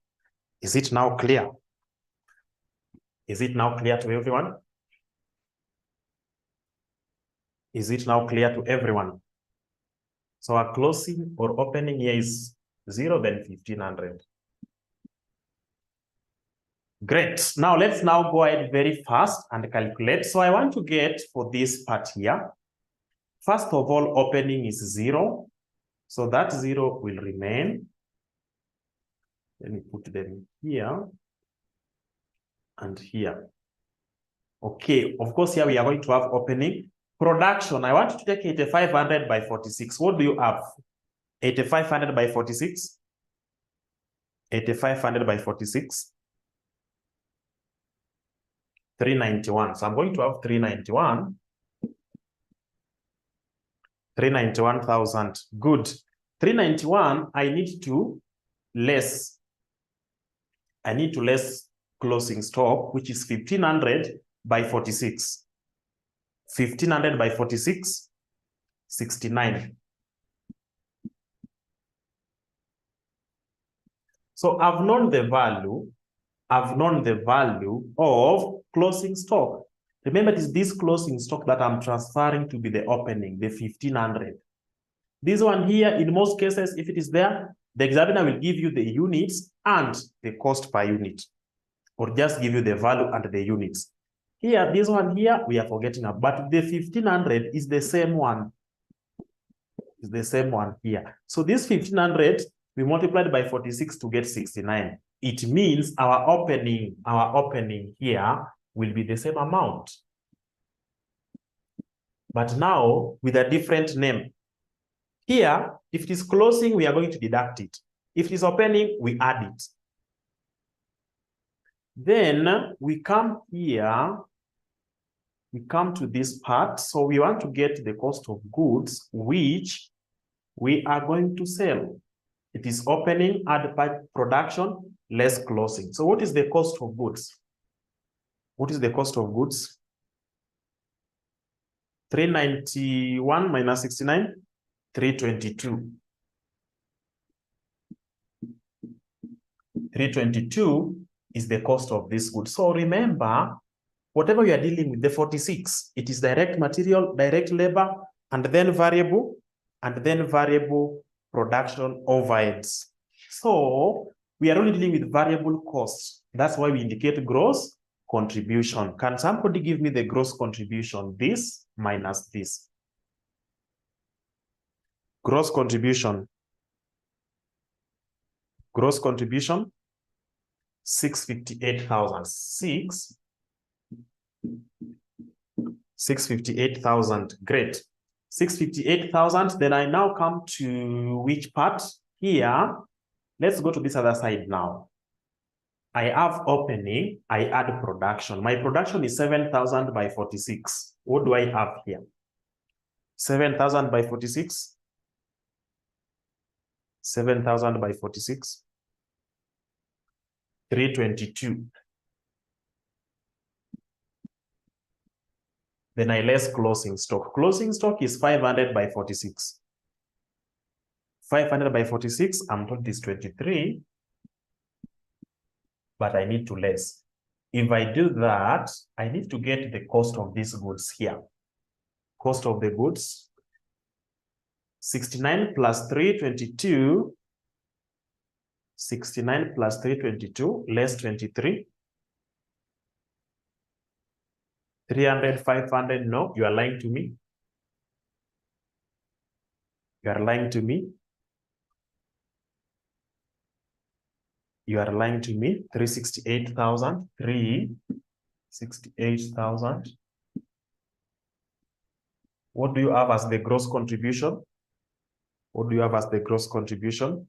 Is it now clear? Is it now clear to everyone? Is it now clear to everyone? So our closing or opening here is 0, then 1,500. Great. Now let's now go ahead very fast and calculate. So I want to get for this part here. First of all, opening is 0. So that 0 will remain. Let me put them here and here. Okay, of course, here we are going to have opening. Production, I want to take 8,500 by 46. What do you have? 8,500 by 46? 8,500 by 46? 391. So I'm going to have 391. 391,000. Good. 391, I need to less closing stock, which is 1,500 by 46. 1,500 by 46, 69. So I've known the value of closing stock. Remember, it is this closing stock that I'm transferring to be the opening, the 1,500. This one here, in most cases, if it is there, the examiner will give you the units and the cost per unit, or just give you the value and the units. Here, this one here, we are forgetting about, but the 1,500 is the same one. Is the same one here. So this 1,500, we multiplied by 46 to get 69. It means our opening here will be the same amount. But now with a different name. Here, if it is closing, we are going to deduct it. If it is opening, we add it. Then we come here, we come to this part. So we want to get the cost of goods, which we are going to sell. It is opening, add by production, less closing. So what is the cost of goods? What is the cost of goods? 391 minus 69, 322. 322 is the cost of this good. So remember, whatever you are dealing with, the 46, it is direct material, direct labor, and then variable production overheads. So we are only dealing with variable costs. That's why we indicate gross contribution. Can somebody give me the gross contribution? This minus this. Gross contribution. Gross contribution, 658,000. 658,000. Great. 658,000. Then I now come to which part? Here. Let's go to this other side now. I have opening, I add production. My production is 7,000 by 46. What do I have here? 7,000 by 46. 7,000 by 46. 322. Then I less closing stock. Closing stock is 500 by 46. 500 by 46, I'm told this 23, but I need to less. If I do that, I need to get the cost of these goods here. Cost of the goods, 69 plus 322, 69 plus 322, less 23. 300, 500, no, you are lying to me. You are lying to me. You are lying to me. 368,000, 368,000. What do you have as the gross contribution? What do you have as the gross contribution?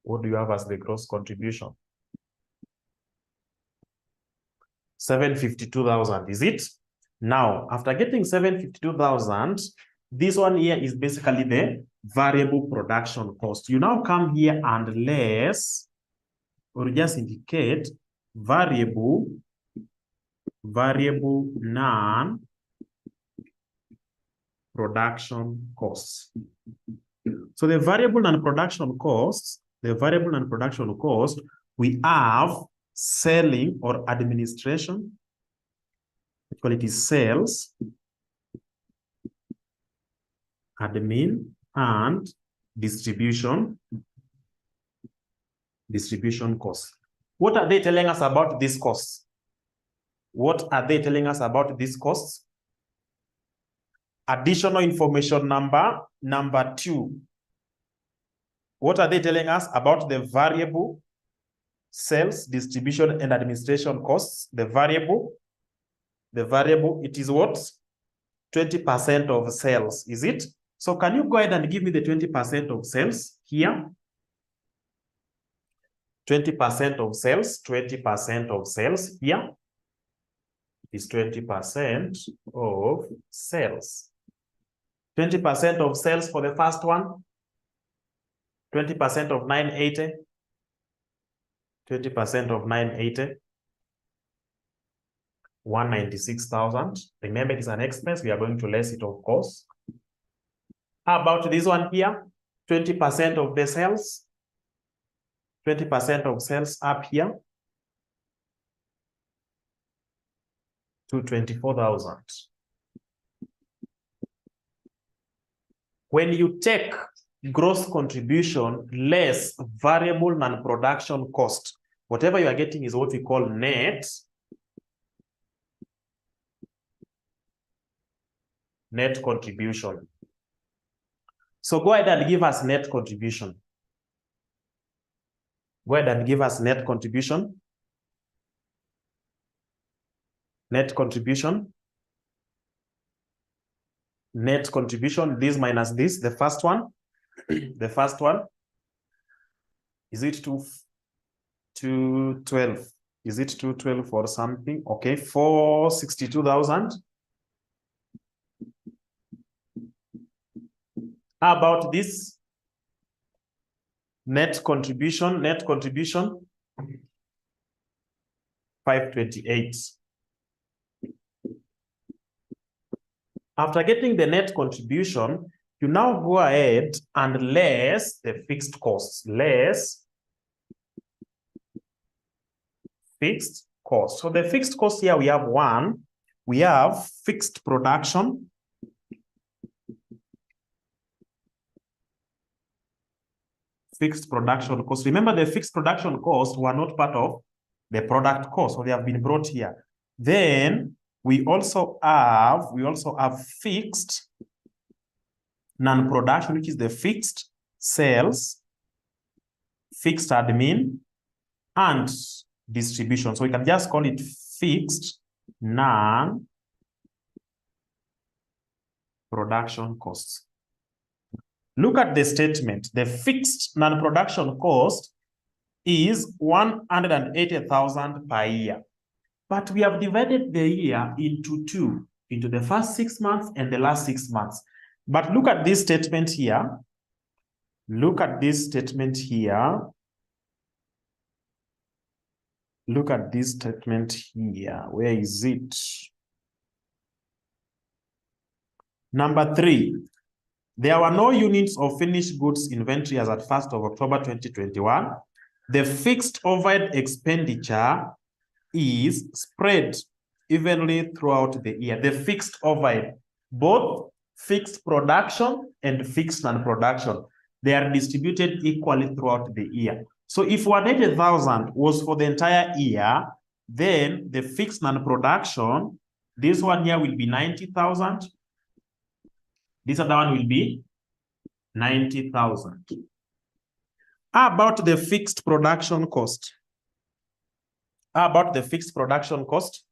What do you have as the gross contribution? 752,000, is it? Now, after getting 752,000, this one here is basically the variable production cost. You now come here and less, or just indicate variable non-production costs. So the variable non-production costs, we have selling or administration, we call it is sales, admin, and distribution costs. What are they telling us about these costs? What are they telling us about these costs? Additional information number 2. What are they telling us about the variable sales, distribution, and administration costs? The variable, it is what? 20% of sales, is it? So can you go ahead and give me the 20% of sales here? 20% of sales, 20% of sales here is 20% of sales. 20% of sales for the first one, 20% of 980, 20% of 980, 196,000. Remember, it is an expense. We are going to less it, of course. How about this one here? 20% of the sales. 20% of sales up here to 24,000. When you take gross contribution less variable non-production cost, whatever you are getting is what we call net contribution. So go ahead and give us net contribution. Go ahead and give us net contribution. Net contribution. Net contribution, this minus this, the first one. The first one. Is it 212? Is it 212 or something? Okay, 462,000. How about this? Net contribution, 528. After getting the net contribution, you now go ahead and less the fixed costs. Less fixed costs. So the fixed cost here, we have one. We have fixed production. Fixed production cost. Remember, the fixed production costs were not part of the product cost, so they have been brought here. Then we also have fixed non-production, which is the fixed sales, fixed admin, and distribution. So we can just call it fixed non-production costs. Look at the statement. The fixed non-production cost is 180,000 per year. But we have divided the year into two, into the first 6 months and the last 6 months. But look at this statement here. Look at this statement here. Look at this statement here. Where is it? Number 3, there were no units of finished goods inventory as at 1st of October 2021. The fixed overhead expenditure is spread evenly throughout the year. The fixed overhead, both fixed production and fixed non-production, they are distributed equally throughout the year. So if 180,000 was for the entire year, then the fixed non-production, this one here will be 90,000. This other one will be 90,000. How about the fixed production cost? How about the fixed production cost?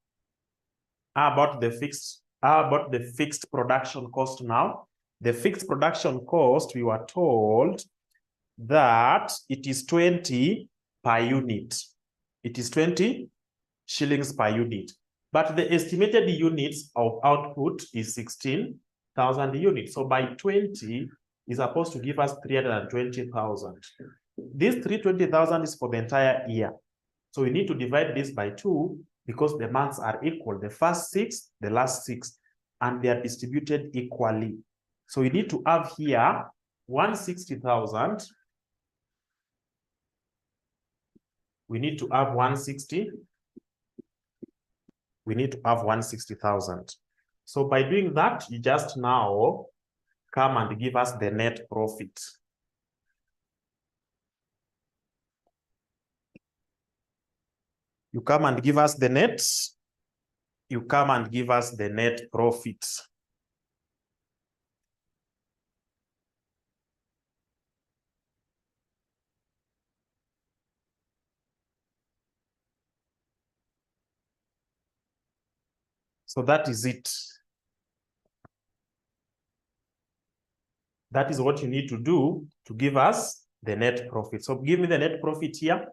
How about the fixed production cost now? The fixed production cost, we were told that it is 20 per unit. It is 20 shillings per unit. But the estimated units of output is 16,000 units. So by 20 is supposed to give us 320,000. This 320,000 is for the entire year. So we need to divide this by 2 because the months are equal. The first 6, the last 6, and they are distributed equally. So we need to have here 160,000. We need to have 160. We need to have 160,000. So by doing that, you just now come and give us the net profit. You come and give us the net. You come and give us the net profit. So that is it. That is what you need to do to give us the net profit. So give me the net profit here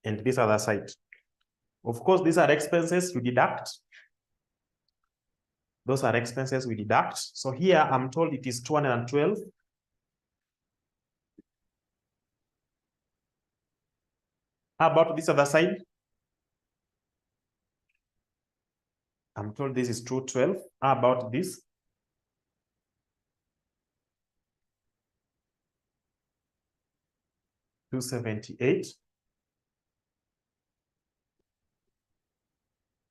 and this other side. Of course, these are expenses you deduct. Those are expenses we deduct. So here I'm told it is 212. How about this other side? I'm told this is 212. How about this? $278.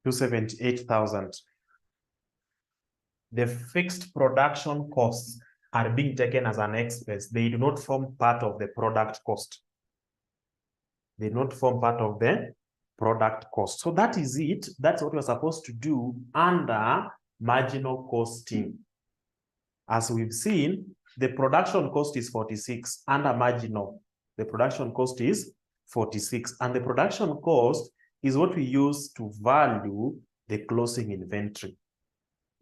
$278,000. The fixed production costs are being taken as an expense. They do not form part of the product cost. They do not form part of the product cost. So that is it. That's what we're supposed to do under marginal costing. As we've seen, the production cost is 46 under marginal. The production cost is 46, and the production cost is what we use to value the closing inventory,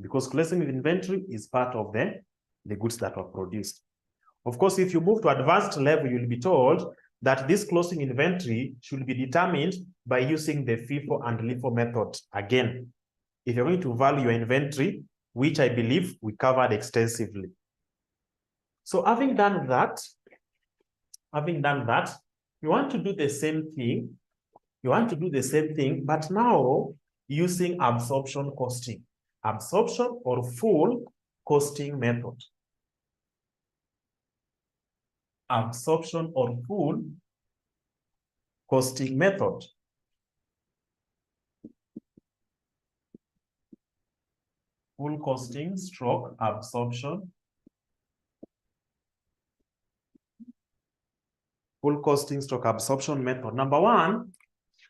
because closing inventory is part of the goods that were produced. Of course, if you move to advanced level, you'll be told that this closing inventory should be determined by using the FIFO and LIFO method. Again, if you're going to value your inventory, which I believe we covered extensively. So having done that, you want to do the same thing. You want to do the same thing, but now using absorption costing. Absorption or full costing method. Absorption or full costing method. Full costing stroke absorption. Full costing stroke absorption method. Number 1,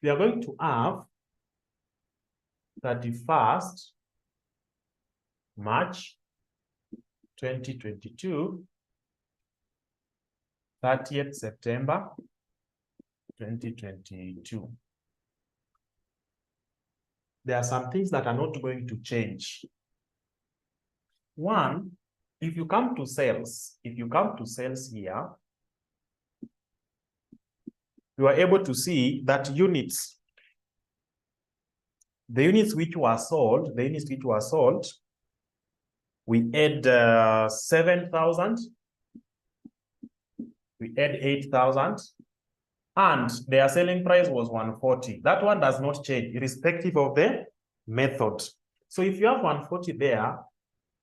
we are going to have 31st March 2022, 30th September 2022. There are some things that are not going to change. 1, if you come to sales here, you are able to see that the units which were sold, we add 7,000, we add 8,000, and their selling price was 140. That one does not change irrespective of the method. So if you have 140 there,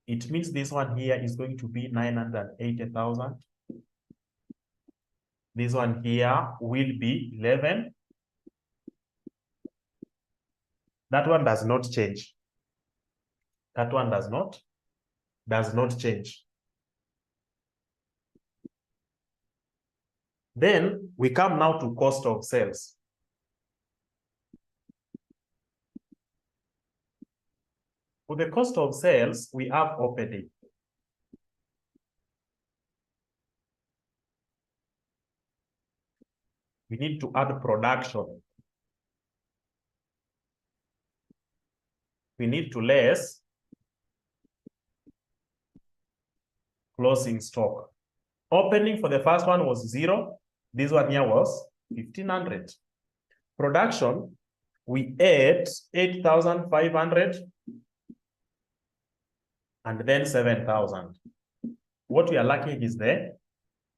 It means this one here is going to be 980,000. This one here will be 11. That one does not change. That one does not change. Then we come now to cost of sales. For the cost of sales, we have opening. We need to add production. We need to less closing stock. Opening for the first one was 0. This one here was 1,500. Production, we add 8,500 and then 7,000. What we are lacking is the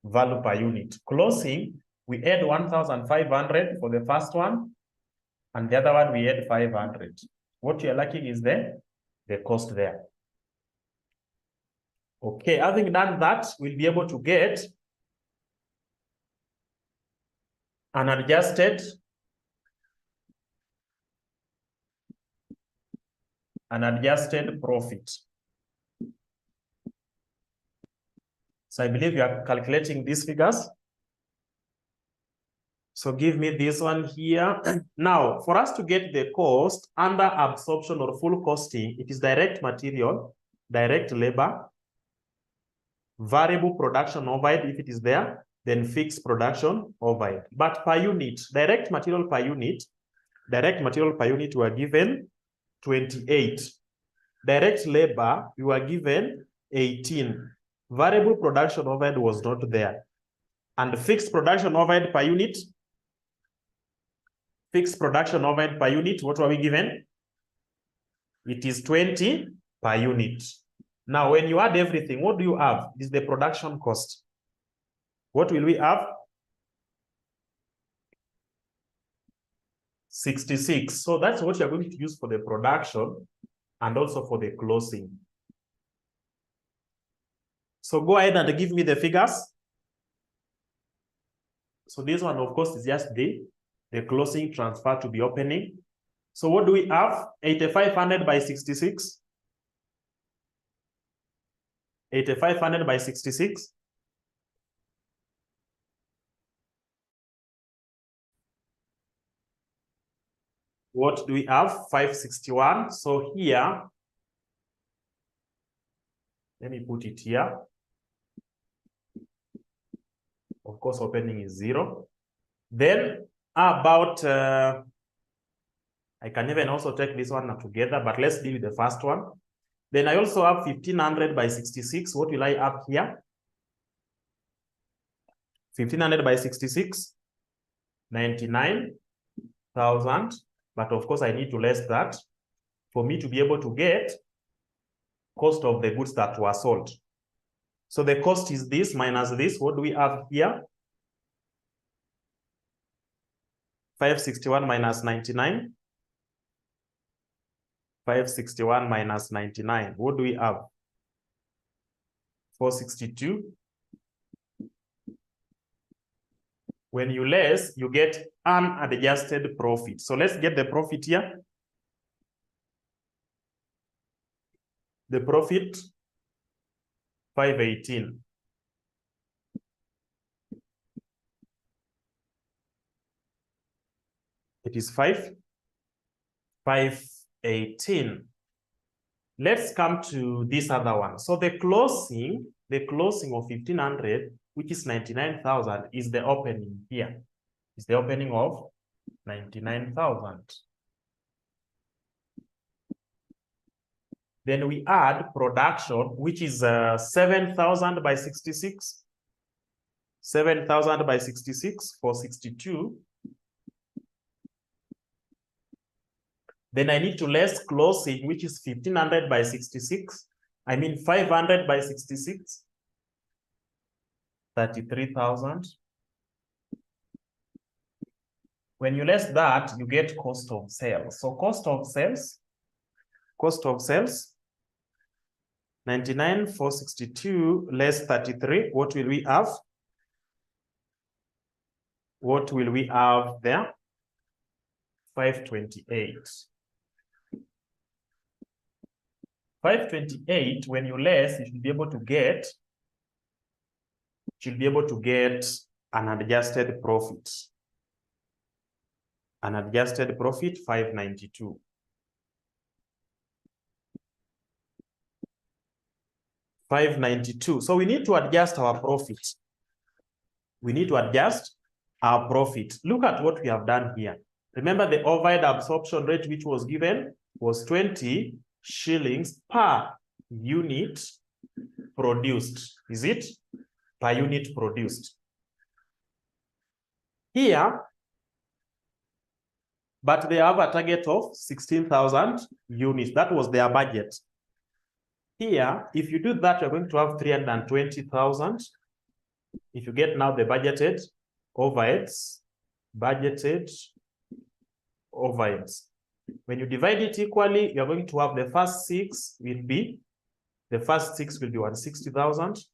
value per unit. Closing, we add 1,500 for the first one, and the other one we add 500. What we are lacking is the cost there. Okay, having done that, we'll be able to get an adjusted profit. So I believe you are calculating these figures. So give me this one here. Now, for us to get the cost under absorption or full costing, it is direct material, direct labor, variable production overhead if it is there, then fixed production overhead. But per unit, direct material per unit were given 28. Direct labor, you were given 18. Variable production overhead was not there. And fixed production overhead per unit, what were we given? It is 20 per unit. Now, when you add everything, what do you have? It is the production cost. What will we have? 66. So that's what you're going to use for the production and also for the closing. So go ahead and give me the figures. So this one, of course, is just the closing transfer to the opening. So what do we have? 8,500 by 66. 8,500 by 66. What do we have? 561. So here, let me put it here. Of course, opening is 0. Then about, I can even also take this one together, but let's deal with the first one. Then I also have 1,500 by 66. What will I have here? 1,500 by 66, 99,000. But of course, I need to less that for me to be able to get cost of the goods that were sold. So the cost is this minus this. What do we have here? 561 minus 99. 561 minus 99. What do we have? 462. When you less, you get unadjusted profit. So let's get the profit here. The profit, 518. It is 518. Let's come to this other one. So the closing of 1,500, which is 99,000, is the opening here. It's the opening of 99,000. Then we add production, which is 7,000 by 66. 7,000 by 66 for 62. Then I need to less closing, which is 1,500 by 66. I mean 500 by 66. 33,000. When you less that, you get cost of sales. So cost of sales, 99,462 less 33. What will we have? What will we have there? 528. 528, when you less, you should be able to get an adjusted profit. An adjusted profit, 592. 592. So we need to adjust our profit. We need to adjust our profit. Look at what we have done here. Remember the overhead absorption rate which was given was 20 shillings per unit produced. Is it? Per unit produced. Here, but they have a target of 16,000 units. That was their budget. Here, if you do that, you're going to have 320,000. If you get now the budgeted overheads, when you divide it equally, you're going to have the first six will be 160,000.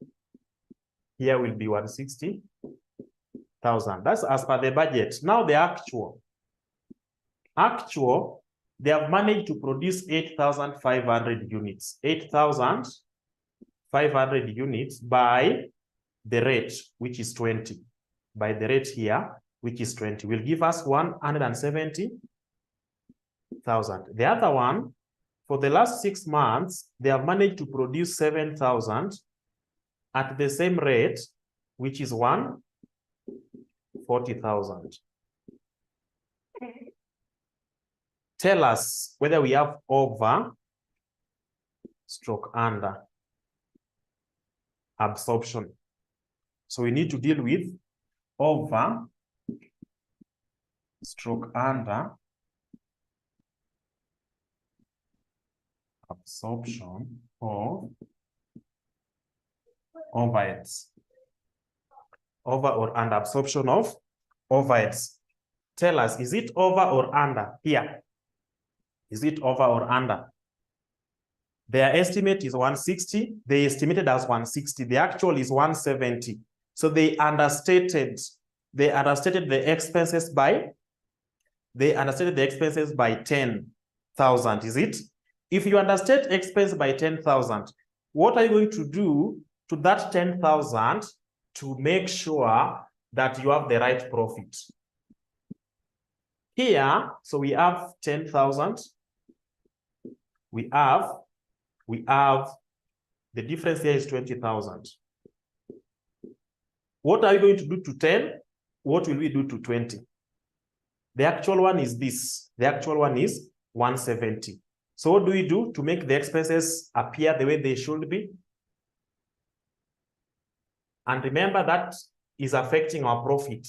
Here will be 160,000. That's as per the budget. Now the actual, they have managed to produce 8,500 units. 8,500 units by the rate, which is 20. By the rate here, which is 20, will give us 170,000. The other one, for the last 6 months, they have managed to produce 7,000 at the same rate, which is 140,000. Tell us whether we have over stroke under absorption. So we need to deal with over stroke under absorption of overheads. Over or under absorption of overheads. Tell us, is it over or under here? Is it over or under? Their estimate is 160. They estimated as 160. The actual is 170. So they understated the expenses by 10,000. Is it? If you understate expense by 10,000, what are you going to do to that 10,000 to make sure that you have the right profit? Here, so we have 10,000. We have the difference here is 20,000. What are you going to do to 10? What will we do to 20? The actual one is this. The actual one is 170. So what do we do to make the expenses appear the way they should be? And remember that is affecting our profit.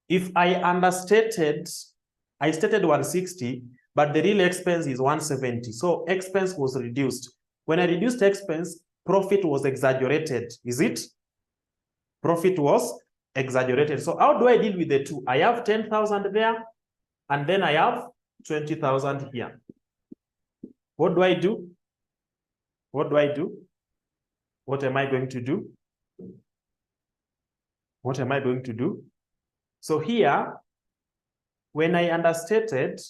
If I stated 160, but the real expense is 170. So expense was reduced. When I reduced expense, profit was exaggerated. Is it? Profit was exaggerated. So how do I deal with the two? I have 10,000 there, and then I have 20,000 here. What do I do? What do I do? What am I going to do? What am I going to do? So here, when I understated,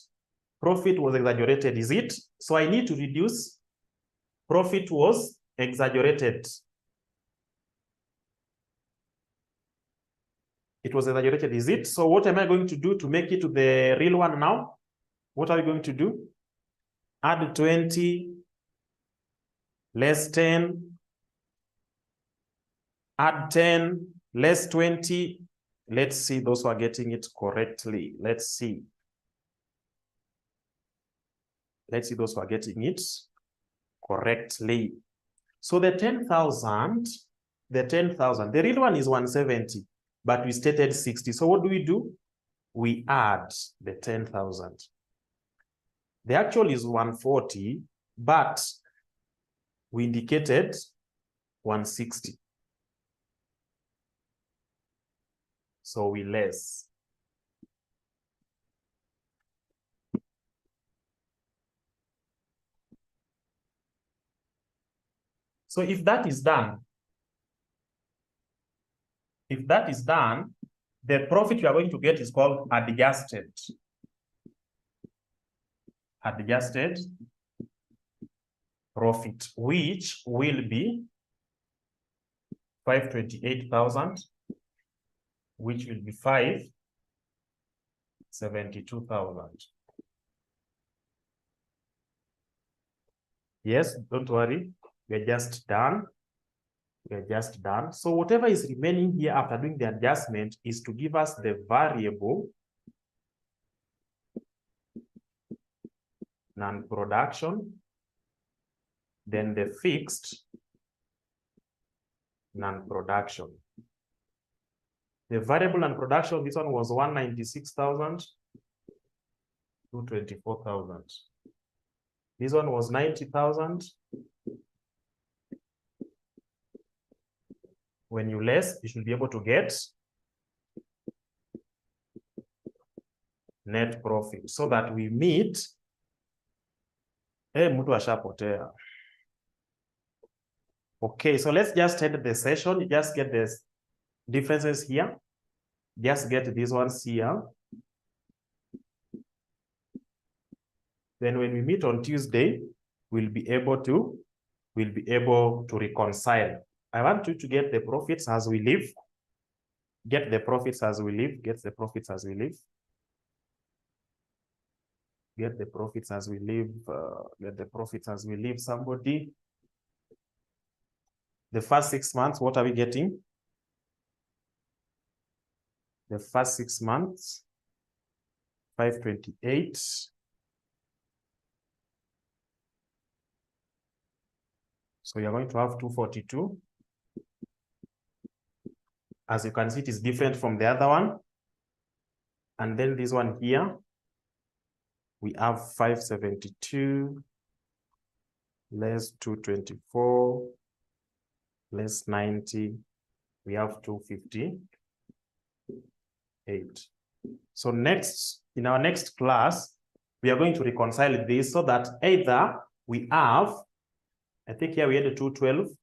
profit was exaggerated, is it? So I need to reduce. Profit was exaggerated. It was exaggerated, is it? So what am I going to do to make it to the real one now? What are we going to do? Add 20, less 10, add 10, less 20. Let's see those who are getting it correctly. Let's see. Let's see those who are getting it correctly. So the 10,000, the real one is 170, but we stated 60. So what do? We add the 10,000. The actual is 140, but we indicated 160. So we less. So if that is done, the profit you are going to get is called adjusted. Adjusted profit, which will be 528,000, which will be 572,000. Yes, don't worry, we're just done. We're just done. So whatever is remaining here after doing the adjustment is to give us the variable non-production, then the fixed non-production. The variable non-production, this one was 196,000 to 24,000. This one was 90,000. When you less, you should be able to get net profit so that we meet. Mtu ashapotea. Okay, so let's just end the session. You just get the differences here. Just get these ones here. Then when we meet on Tuesday, we'll be able to reconcile. I want you to get the profits as we live. Get the profits as we live. Get the profits as we live. Get the profits as we live. Get the profits as we live. Somebody. The first 6 months, what are we getting? The first 6 months, 528. So you're going to have 242. As you can see, it is different from the other one. And then this one here, we have 572 less 224 less 90. We have 258. So next, in our next class, we are going to reconcile this so that either we have, I think here we had a 212.